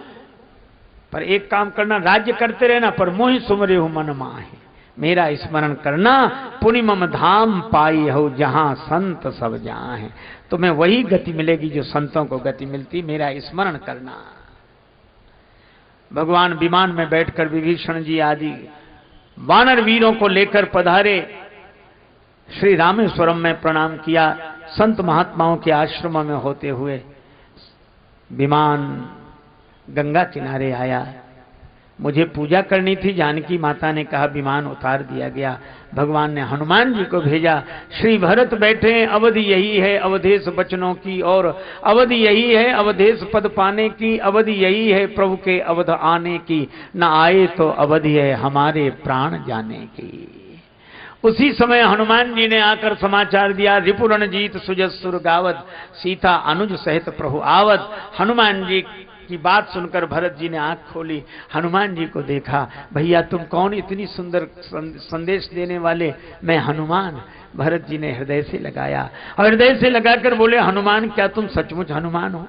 पर एक काम करना, राज्य करते रहना, पर मोहि सुमरे हो मन माहे, मेरा स्मरण करना। पुनि मम धाम पाई हो जहां संत सब जहां है। तुम्हें वही गति मिलेगी जो संतों को गति मिलती, मेरा स्मरण करना। भगवान विमान में बैठकर विभीषण जी आदि वानर वीरों को लेकर पधारे। श्री रामेश्वरम में प्रणाम किया। संत महात्माओं के आश्रम में होते हुए विमान गंगा किनारे आया। मुझे पूजा करनी थी, जानकी माता ने कहा विमान उतार दिया गया। भगवान ने हनुमान जी को भेजा। श्री भरत बैठे, अवधि यही है अवधेश बचनों की, और अवधि यही है अवधेश पद पाने की, अवधि यही है प्रभु के अवध आने की, न आए तो अवधि है हमारे प्राण जाने की। उसी समय हनुमान जी ने आकर समाचार दिया, रिपुरन जीत सुजसुर गावत, सीता अनुज सहित प्रभु आवत। हनुमान जी की बात सुनकर भरत जी ने आंख खोली, हनुमान जी को देखा। भैया तुम कौन, इतनी सुंदर संदेश देने वाले? मैं हनुमान। भरत जी ने हृदय से लगाया, और हृदय से लगाकर बोले हनुमान क्या तुम सचमुच हनुमान हो?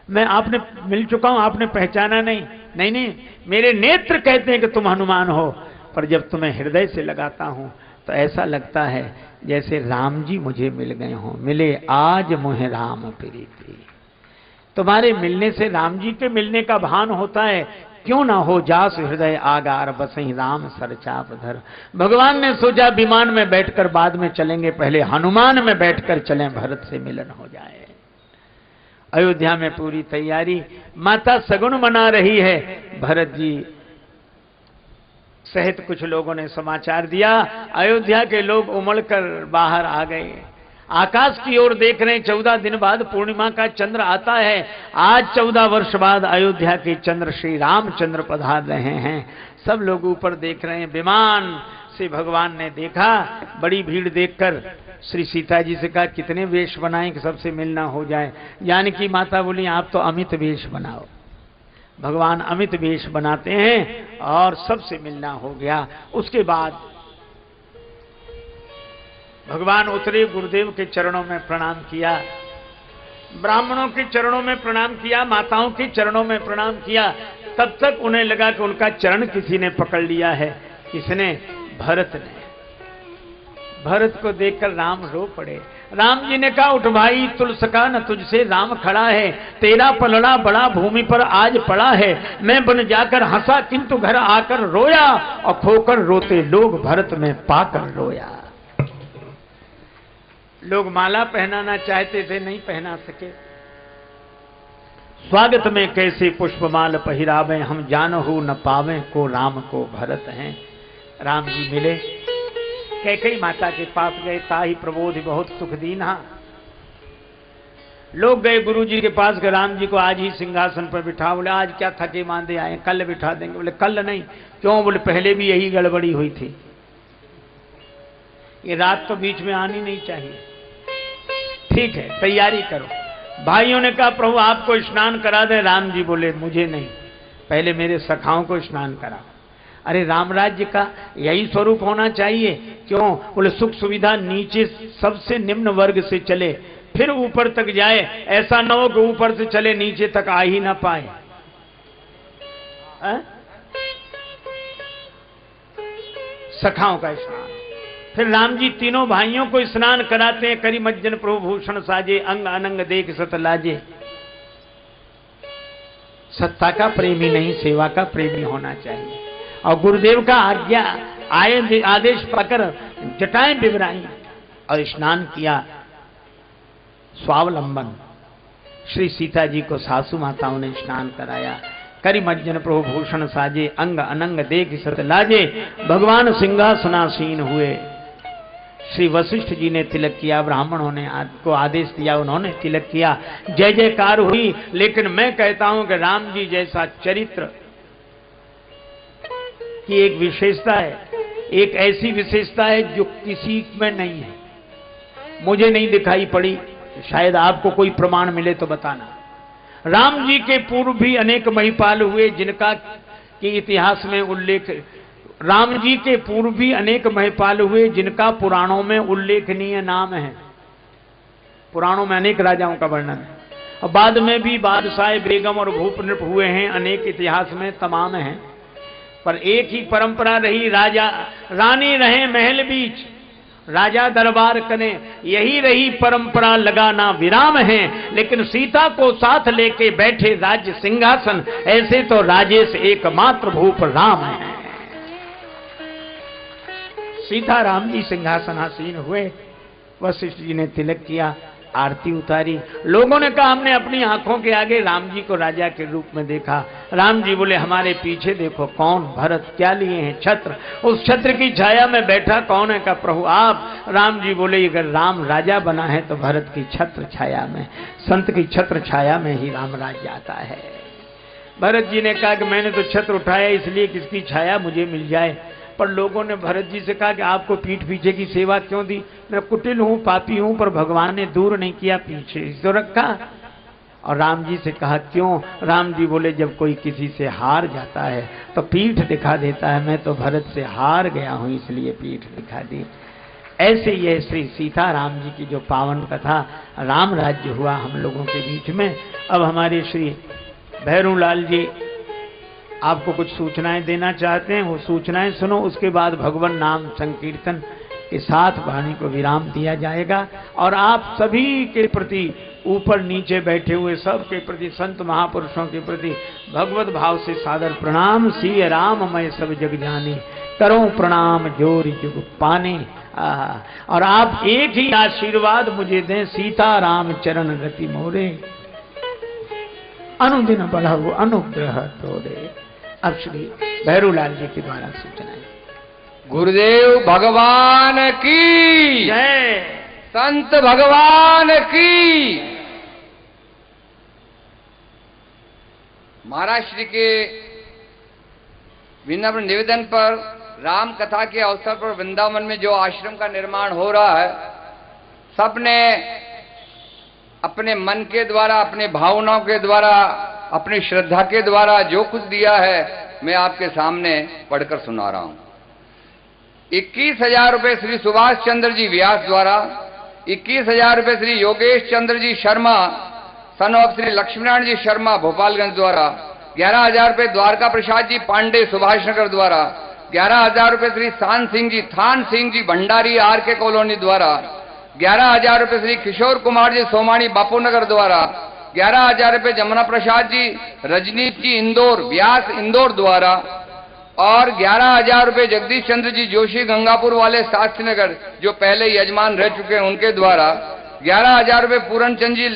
मैं आपने मिल चुका हूं, आपने पहचाना नहीं? नहीं नहीं, मेरे नेत्र कहते हैं कि तुम हनुमान हो, पर जब तुम्हें हृदय से लगाता हूं तो ऐसा लगता है जैसे राम जी मुझे मिल गए हों। मिले आज मोहे राम प्रीति। तुम्हारे मिलने से राम जी के मिलने का भान होता है। क्यों ना हो जास हृदय आगार बसई राम सरचाप धर। भगवान ने सोचा विमान में बैठकर बाद में चलेंगे, पहले हनुमान में बैठकर चलें, भरत से मिलन हो जाए। अयोध्या में पूरी तैयारी, माता सगुन मना रही है। भरत जी सहित कुछ लोगों ने समाचार दिया। अयोध्या के लोग उमड़कर बाहर आ गए। आकाश की ओर देख रहे हैं। 14 दिन बाद पूर्णिमा का चंद्र आता है। आज 14 वर्ष बाद अयोध्या के चंद्र श्री रामचंद्र पधार रहे हैं। सब लोग ऊपर देख रहे हैं। विमान से भगवान ने देखा। बड़ी भीड़ देखकर श्री सीता जी से कहा कितने वेश बनाएं कि सबसे मिलना हो जाए। जानकी माता बोली आप तो अमित वेश बनाओ। भगवान अमित वेश बनाते हैं और सबसे मिलना हो गया। उसके बाद भगवान उतरे, गुरुदेव के चरणों में प्रणाम किया, ब्राह्मणों के चरणों में प्रणाम किया, माताओं के चरणों में प्रणाम किया। तब तक उन्हें लगा कि उनका चरण किसी ने पकड़ लिया है। किसने? भरत ने। भरत को देखकर राम रो पड़े। राम जी ने कहा उठ भाई, तुलसका न तुझसे राम खड़ा है, तेरा पलड़ा बड़ा भूमि पर आज पड़ा है। मैं बन जाकर हंसा किंतु घर आकर रोया, और खोकर रोते लोग भरत में पाकर रोया। लोग माला पहनाना चाहते थे, नहीं पहना सके। स्वागत में कैसे पुष्पमाल पहिरावे, हम जानहु न पावे को राम को भरत हैं। राम जी मिले, कैकेयी माता के पास गए, ताहि प्रबोधि बहुत सुख दीन्हा। लोग गए गुरु जी के पास कि राम जी को आज ही सिंहासन पर बिठा। बोले आज क्या थके मांदे आए, कल बिठा देंगे। बोले कल नहीं। क्यों? बोले पहले भी यही गड़बड़ी हुई थी, ये रात तो बीच में आनी नहीं चाहिए। ठीक है, तैयारी करो। भाइयों ने कहा प्रभु आपको स्नान करा दे। राम जी बोले मुझे नहीं, पहले मेरे सखाओं को स्नान कराओ। अरे राम राज्य का यही स्वरूप होना चाहिए। क्यों? बोले सुख सुविधा नीचे सबसे निम्न वर्ग से चले, फिर ऊपर तक जाए। ऐसा न हो कि ऊपर से चले नीचे तक आ ही ना पाए। सखाओं का स्नान। फिर राम जी तीनों भाइयों को स्नान कराते हैं। करी मज्जन प्रभु भूषण साजे, अंग अनंग देख सत लाजे। सत्ता का प्रेमी नहीं, सेवा का प्रेमी होना चाहिए। और गुरुदेव का आज्ञा आदेश पाकर जटाएं बिबराई और स्नान किया। स्वावलंबन श्री सीता जी को सासू माताओं ने स्नान कराया। करी मज्जन प्रभु भूषण साजे, अंग अनंग देख सत लाजे। भगवान सिंहासनासीन हुए। श्री वशिष्ठ जी ने तिलक किया, ब्राह्मणों ने को आदेश दिया, उन्होंने तिलक किया, जय जयकार हुई। लेकिन मैं कहता हूं कि राम जी जैसा चरित्र की एक विशेषता है, एक ऐसी विशेषता है जो किसी में नहीं है, मुझे नहीं दिखाई पड़ी। शायद आपको कोई प्रमाण मिले तो बताना। राम जी के पूर्व भी अनेक महिपाल हुए जिनका कि इतिहास में उल्लेख, राम जी के पूर्व भी अनेक महिपाल हुए जिनका पुराणों में उल्लेखनीय नाम है। पुराणों में अनेक राजाओं का वर्णन है। और बाद में भी बादशाह, बेगम और भूप नृप हुए हैं, अनेक इतिहास में तमाम हैं। पर एक ही परंपरा रही, राजा रानी रहे महल बीच, राजा दरबार करें, यही रही परंपरा, लगाना विराम है। लेकिन सीता को साथ लेके बैठे राज्य सिंहासन, ऐसे तो राजेश एकमात्र भूप राम है। सीता राम जी सिंहासनासीन हुए। वशिष्ठ जी ने तिलक किया, आरती उतारी। लोगों ने कहा हमने अपनी आंखों के आगे राम जी को राजा के रूप में देखा। राम जी बोले हमारे पीछे देखो कौन? भरत। क्या लिए हैं? छत्र। उस छत्र की छाया में बैठा कौन है? का प्रभु आप। राम जी बोले अगर राम राजा बना है तो भरत की छत्र छाया में, संत की छत्र छाया में ही राम राज्य आता है। भरत जी ने कहा कि मैंने तो छत्र उठाया इसलिए किसकी छाया मुझे मिल जाए। पर लोगों ने भरत जी से कहा कि आपको पीठ पीछे की सेवा क्यों दी? मैं कुटिल हूं, पापी हूं, पर भगवान ने दूर नहीं किया, पीछे तो रखा। और राम जी से कहा क्यों? राम जी बोले जब कोई किसी से हार जाता है तो पीठ दिखा देता है, मैं तो भरत से हार गया हूं इसलिए पीठ दिखा दी। ऐसे ये श्री सीता राम जी की जो पावन कथा, राम राज्य हुआ हम लोगों के बीच में। अब हमारे श्री भैरूलाल जी आपको कुछ सूचनाएं देना चाहते हैं, वो सूचनाएं सुनो। उसके बाद भगवान नाम संकीर्तन के साथ वाणी को विराम दिया जाएगा। और आप सभी के प्रति, ऊपर नीचे बैठे हुए सब के प्रति, संत महापुरुषों के प्रति भगवत भाव से सादर प्रणाम। सिय राम मैं सब जग जानी, करो प्रणाम जोर जुग पाने। और आप एक ही आशीर्वाद मुझे दें, सीता राम चरण रति मोरे, अनुदिन बढ़ाओ अनुग्रह तोरे। अब श्री भैरूलाल जी के द्वारा सूचनाएं। गुरुदेव भगवान की जय, संत भगवान की। महाराज श्री के विनम्र निवेदन पर राम कथा के अवसर पर वृंदावन में जो आश्रम का निर्माण हो रहा है, सबने अपने मन के द्वारा, अपने भावनाओं के द्वारा, अपनी श्रद्धा के द्वारा जो कुछ दिया है मैं आपके सामने पढ़कर सुना रहा हूं। 21,000 रुपए श्री सुभाष चंद्र जी व्यास द्वारा, 21,000 रुपए श्री योगेश चंद्र जी शर्मा सन ऑफ श्री लक्ष्मीनारायण जी शर्मा भोपालगंज द्वारा, 11,000 रुपए द्वारका प्रसाद जी पांडे सुभाष नगर द्वारा, 11,000 रुपए श्री थान सिंह जी भंडारी आर के कॉलोनी द्वारा, 11,000 रुपए श्री किशोर कुमार जी सोमाणी बापू नगर द्वारा, 11,000 रुपए जमुना प्रसाद जी रजनीश जी इंदौर व्यास इंदौर द्वारा, और 11,000 रुपए जगदीश चंद्र जी जोशी गंगापुर वाले शास्त्री नगर जो पहले यजमान रह चुके हैं उनके द्वारा, 11,000 रुपए पूरन चंद जी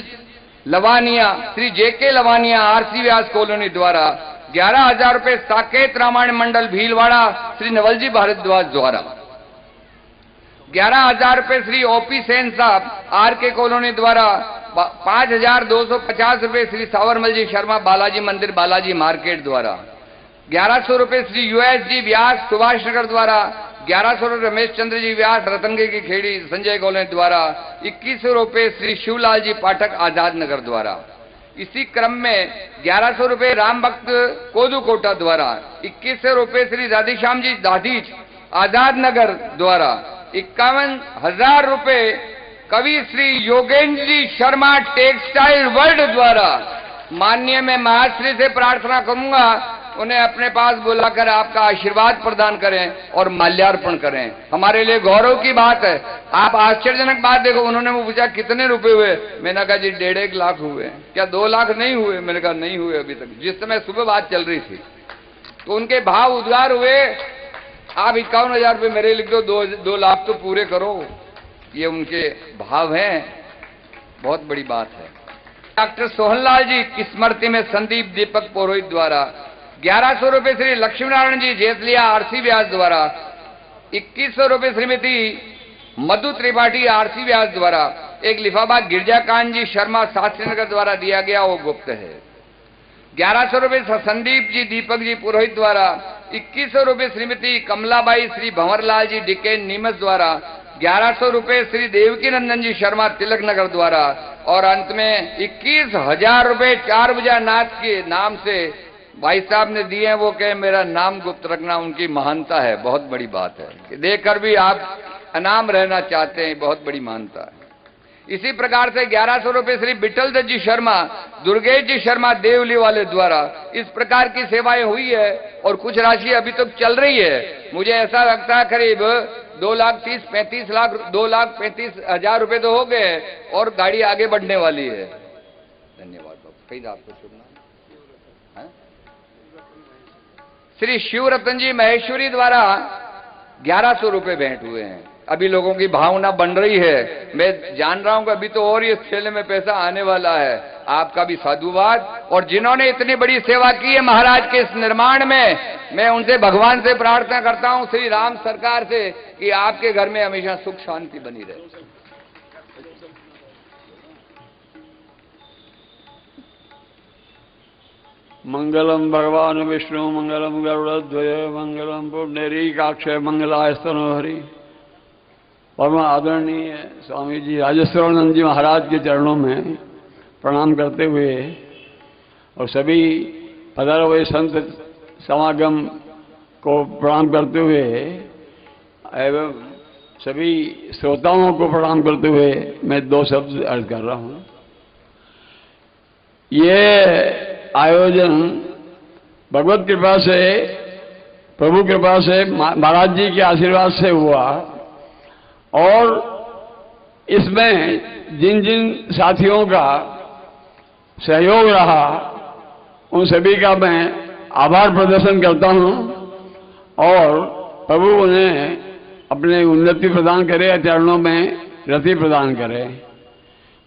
लवानिया श्री जेके लवानिया आरसी व्यास कॉलोनी द्वारा 11,000 रुपए साकेत रामायण मंडल भीलवाड़ा श्री नवलजी भारद्वाज द्वारा 11,000 रुपए श्री ओपी सेन साहब आर के कॉलोनी द्वारा 5,250 रुपए श्री सावरमल जी शर्मा बालाजी मंदिर बालाजी मार्केट द्वारा 1,100 रुपए श्री यूएस जी व्यास सुभाष नगर द्वारा 1,100 रुपए रमेश चंद्र जी व्यास रतनगे की खेड़ी संजय कॉलोनी द्वारा 2,100 रुपए श्री शिवलाल जी पाठक आजाद नगर द्वारा। इसी क्रम में 1,100 रुपए राम भक्त कोदू कोटा द्वारा 2,100 रुपए श्री राधेश्याम जी दाधीच आजाद नगर द्वारा 51,000 रुपए कवि श्री योगेंद्र जी शर्मा टेक्सटाइल वर्ल्ड द्वारा। माननीय मैं महाश्री से प्रार्थना करूंगा उन्हें अपने पास बुलाकर आपका आशीर्वाद प्रदान करें और माल्यार्पण करें। हमारे लिए गौरव की बात है। आप आश्चर्यजनक बात देखो, उन्होंने मुझे पूछा कितने रुपए हुए, मैंने कहा जी 1.5 लाख हुए। क्या 2 लाख नहीं हुए? मैंने कहा नहीं हुए अभी तक। जिस समय सुबह बात चल रही थी तो उनके भाव उद्गार हुए, आप 51,000 रुपये मेरे लिख दो, 2 लाख तो पूरे करो। ये उनके भाव हैं, बहुत बड़ी बात है। डॉक्टर सोहनलाल जी की स्मृति में संदीप दीपक पुरोहित द्वारा 1,100 रुपए श्री लक्ष्मीनारायण जी जेतलिया आरसी व्यास द्वारा 2,100 रुपए श्रीमती मधु त्रिपाठी आरसी व्यास द्वारा एक लिफाफा गिरजाकांत जी शर्मा शास्त्रीनगर द्वारा दिया गया, वो गुप्त है। 1,100 रुपए संदीप जी दीपक जी पुरोहित द्वारा 2,100 रुपए श्रीमती कमलाबाई श्री भंवरलाल जी डिकेन नीमच द्वारा 1,100 रुपए श्री देवकी नंदन जी शर्मा तिलक नगर द्वारा और अंत में 21,000 रुपए 4 बजा नाथ के नाम से भाई साहब ने दिए हैं। वो कहे मेरा नाम गुप्त रखना उनकी महानता है, बहुत बड़ी बात है कि देखकर भी आप अनाम रहना चाहते हैं, बहुत बड़ी महानता है। इसी प्रकार से 1,100 रुपए श्री बिठल दत्त जी शर्मा दुर्गेश जी शर्मा देवली वाले द्वारा इस प्रकार की सेवाएं हुई है और कुछ राशि अभी तक चल रही है। मुझे ऐसा लगता है करीब 2,35,000 रुपए तो हो गए और गाड़ी आगे बढ़ने वाली है। धन्यवाद बाबू। कहीं आपको सुनना श्री शिवरतन जी महेश्वरी द्वारा 1,100 रुपए भेंट हुए हैं। अभी लोगों की भावना बन रही है, मैं जान रहा हूं कि अभी तो और ये थैले में पैसा आने वाला है। आपका भी साधुवाद। और जिन्होंने इतनी बड़ी सेवा की है महाराज के इस निर्माण में, मैं उनसे भगवान से प्रार्थना करता हूं श्री राम सरकार से कि आपके घर में हमेशा सुख शांति बनी रहे। मंगलम भगवान विष्णु मंगलम गरुड़ध्वज मंगलम पुण्डरीकाक्ष मंगलास्तनो हरि। परम आदरणीय स्वामी जी राजेश्वरानंद जी महाराज के चरणों में प्रणाम करते हुए और सभी पधारे हुए संत समागम को प्रणाम करते हुए एवं सभी श्रोताओं को प्रणाम करते हुए मैं 2 शब्द अर्ज कर रहा हूं। ये आयोजन भगवत कृपा से, प्रभु कृपा से, महाराज जी के आशीर्वाद से हुआ और इसमें जिन जिन साथियों का सहयोग रहा उन सभी का मैं आभार प्रदर्शन करता हूं और प्रभु उन्हें अपने उन्नति प्रदान करे, चरणों में रति प्रदान करे।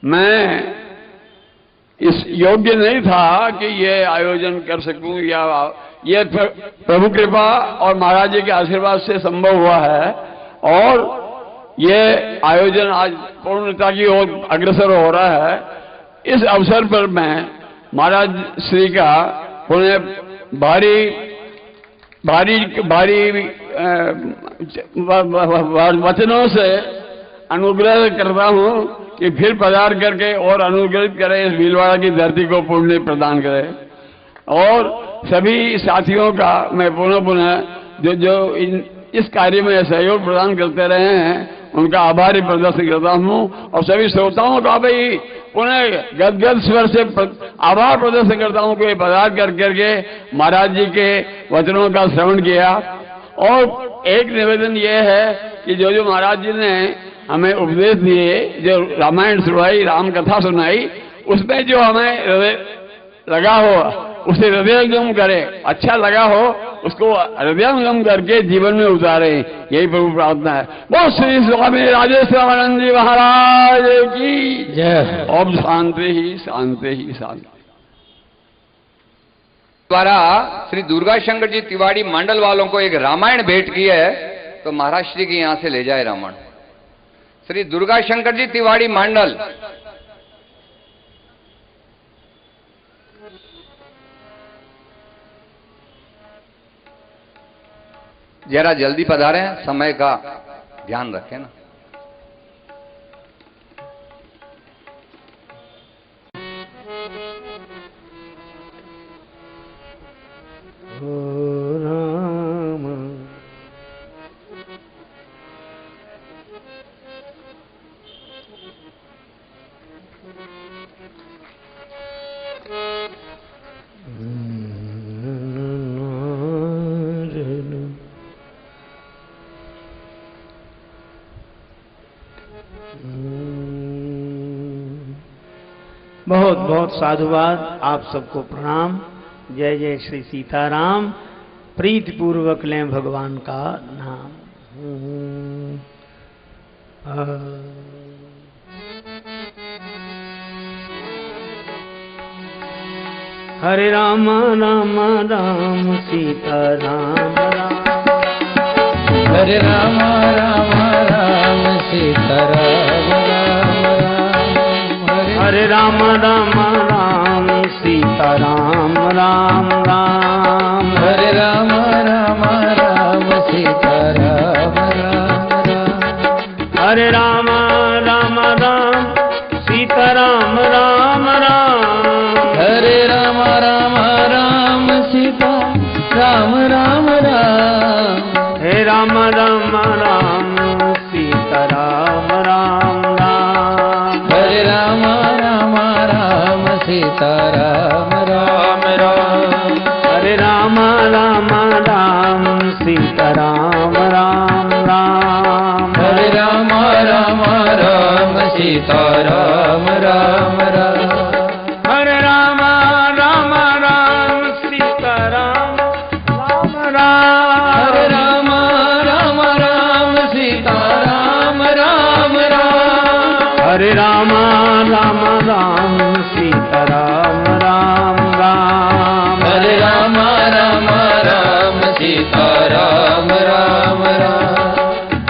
मैं इस योग्य नहीं था कि ये आयोजन कर सकूं, या ये प्रभु कृपा और महाराज जी के आशीर्वाद से संभव हुआ है और ये आयोजन आज पूर्णता की ओर अग्रसर हो रहा है। इस अवसर पर मैं महाराज श्री का उन्हें भारी वचनों से अनुग्रह करता हूं कि फिर पधार करके और अनुग्रहित करे, इस भीलवाड़ा की धरती को पुण्य प्रदान करे। और सभी साथियों का मैं पुनः जो इस कार्य में सहयोग प्रदान करते रहे हैं उनका आभारी प्रदर्शन करता हूं और सभी श्रोताओं का भी पुनः गदगद स्वर से आभार प्रदर्शन करता हूं कि पधार करके महाराज जी के वचनों का श्रवण किया। और एक निवेदन यह है कि जो महाराज जी ने हमें उपदेश दिए, जो रामायण सुनाई, राम कथा सुनाई, उसमें जो हमें लगा हो उसे हृदयंगम करे, अच्छा लगा हो उसको हृदयंगम करके जीवन में उतारे, यही प्रभु प्रार्थना है। वो श्री स्वामी राजेश्वरानंद जी महाराज की जय। ओम शांति ही शांति ही शांति। द्वारा श्री दुर्गा शंकर जी तिवारी मंडल वालों को एक रामायण भेंट की है, तो महाराज श्री की यहां से ले जाए रामायण। श्री दुर्गा शंकर जी तिवारी मंडल। जरा जल्दी पधारें, समय का ध्यान रखें ना। बहुत बहुत साधुवाद, आप सबको प्रणाम। जय जय श्री सीताराम। प्रीति पूर्वक लें भगवान का नाम। हरे राम राम राम सीताराम राम, हरे राम राम राम सीताराम राम, हरे राम राम राम सीताराम राम राम, हरे राम राम राम सीताराम राम, हरे राम राम राम सीताराम राम राम, हरे राम राम राम सीता राम राम राम, हे राम राम राम सीताराम राम राम, हरे राम राम राम सीताराम राम राम, हरे राम राम राम सीताराम राम राम, हरे राम राम राम सीताराम राम राम, हरे राम राम राम सीताराम राम राम, हरे राम राम राम सीताराम राम राम, हरे राम राम राम सीताराम राम राम, हरे राम राम राम सीताराम राम राम,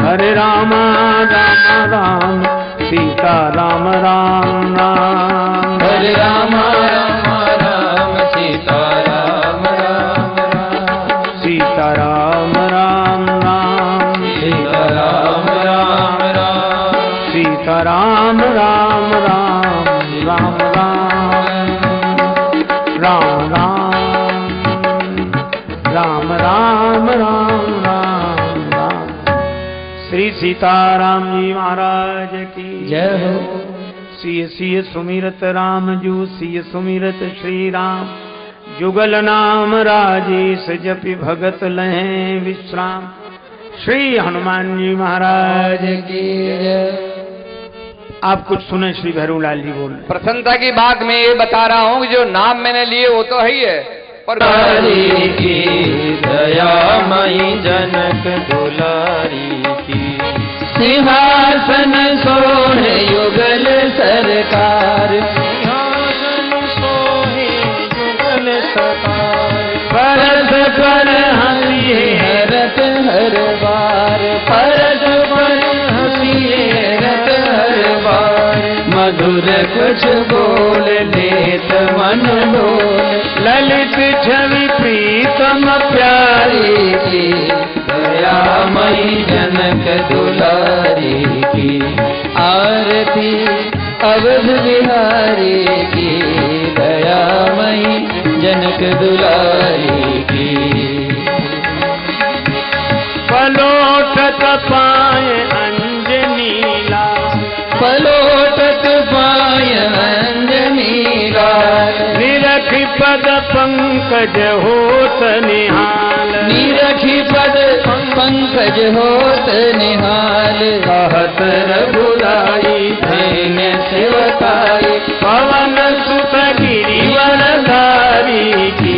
हरे राम राम राम सीताराम राम राम, हरे राम राम राम सीताराम राम राम, सीताराम राम राम, सीताराम राम राम, सीताराम राम राम, राम राम, राम राम, राम राम राम राम। श्री सीताराम जी महाराज की जय हो। सिय सिय सुमिरत राम जू, सिय सुमिरत श्री राम, जुगल नाम राजेश जपि भगत लहें विश्राम। श्री हनुमान जी महाराज की जय। आप कुछ सुने श्री भैरूलाल जी बोल। प्रसन्नता की बात मैं ये बता रहा हूँ कि जो नाम मैंने लिए वो तो है ही है, पर की दयामयी जनक दुलारी की, सिंहासन सोहे युगल सरकार, सिंहासन सोहे युगल सरकार, परस पर हंसिए हरत हर बार, परस पर हंसिए हरत हर बार, मधुर कुछ बोल लेत मन डोल, ललित छवि प्रीतम प्यारी की, दयामयी जनक दुलारी की, आरती अवध बिहारी की, दयामयी जनक दुलारी की। पलोटत पाए अंजनी लाल, पलोटत पाय अंजनी लाल, निरखि पद पंकज होत निहाल, निरखि पद पंकज होत निहाल, कहत रघुराई धन्य सेवकाई, पवन सुत गिरिवरधारी की,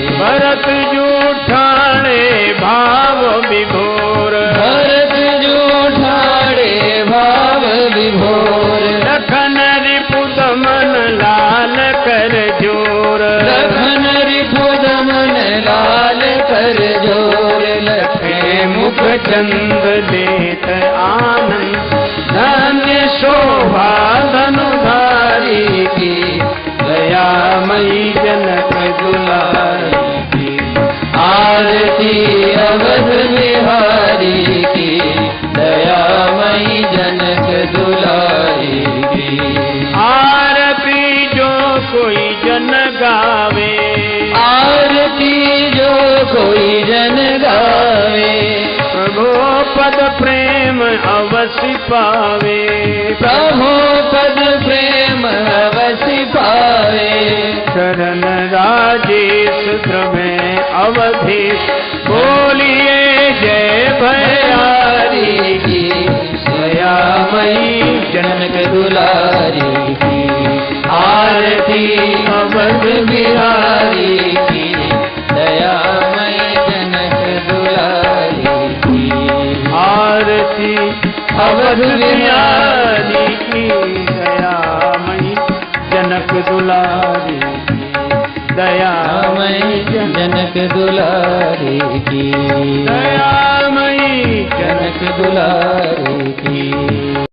भरत जूठाणे भाव विभोर, भरत जूठाणे भाव विभोर, लखन रिपुत मन लाल कर जोर, लखन रिपुत मन लाल कर जोर, लखे मुख चंद लेत आनंद, धन्य शोभा धनुधारी की, दयामयी जनक दुलारी की, आरती अवध बिहारी की, दयामयी जनक दुलारी की। आरती जो कोई जन गावे, आरती जो कोई जन गावे, प्रभु पद प्रेम अवश्य पावे, प्रभु पद प्रेम अवश्य पावे। शरण राजेश में अवधेश, बोलिए जय भयारी की, दयामयी जनक दुलारी की, आरती अवध बिहारी की, दयामयी जनक दुलारी की, आरती अवध बिहारी की, दयामयी जनक दुलारी की, दयामयी जनक दुलारी की, दयामयी जनक दुलारी की।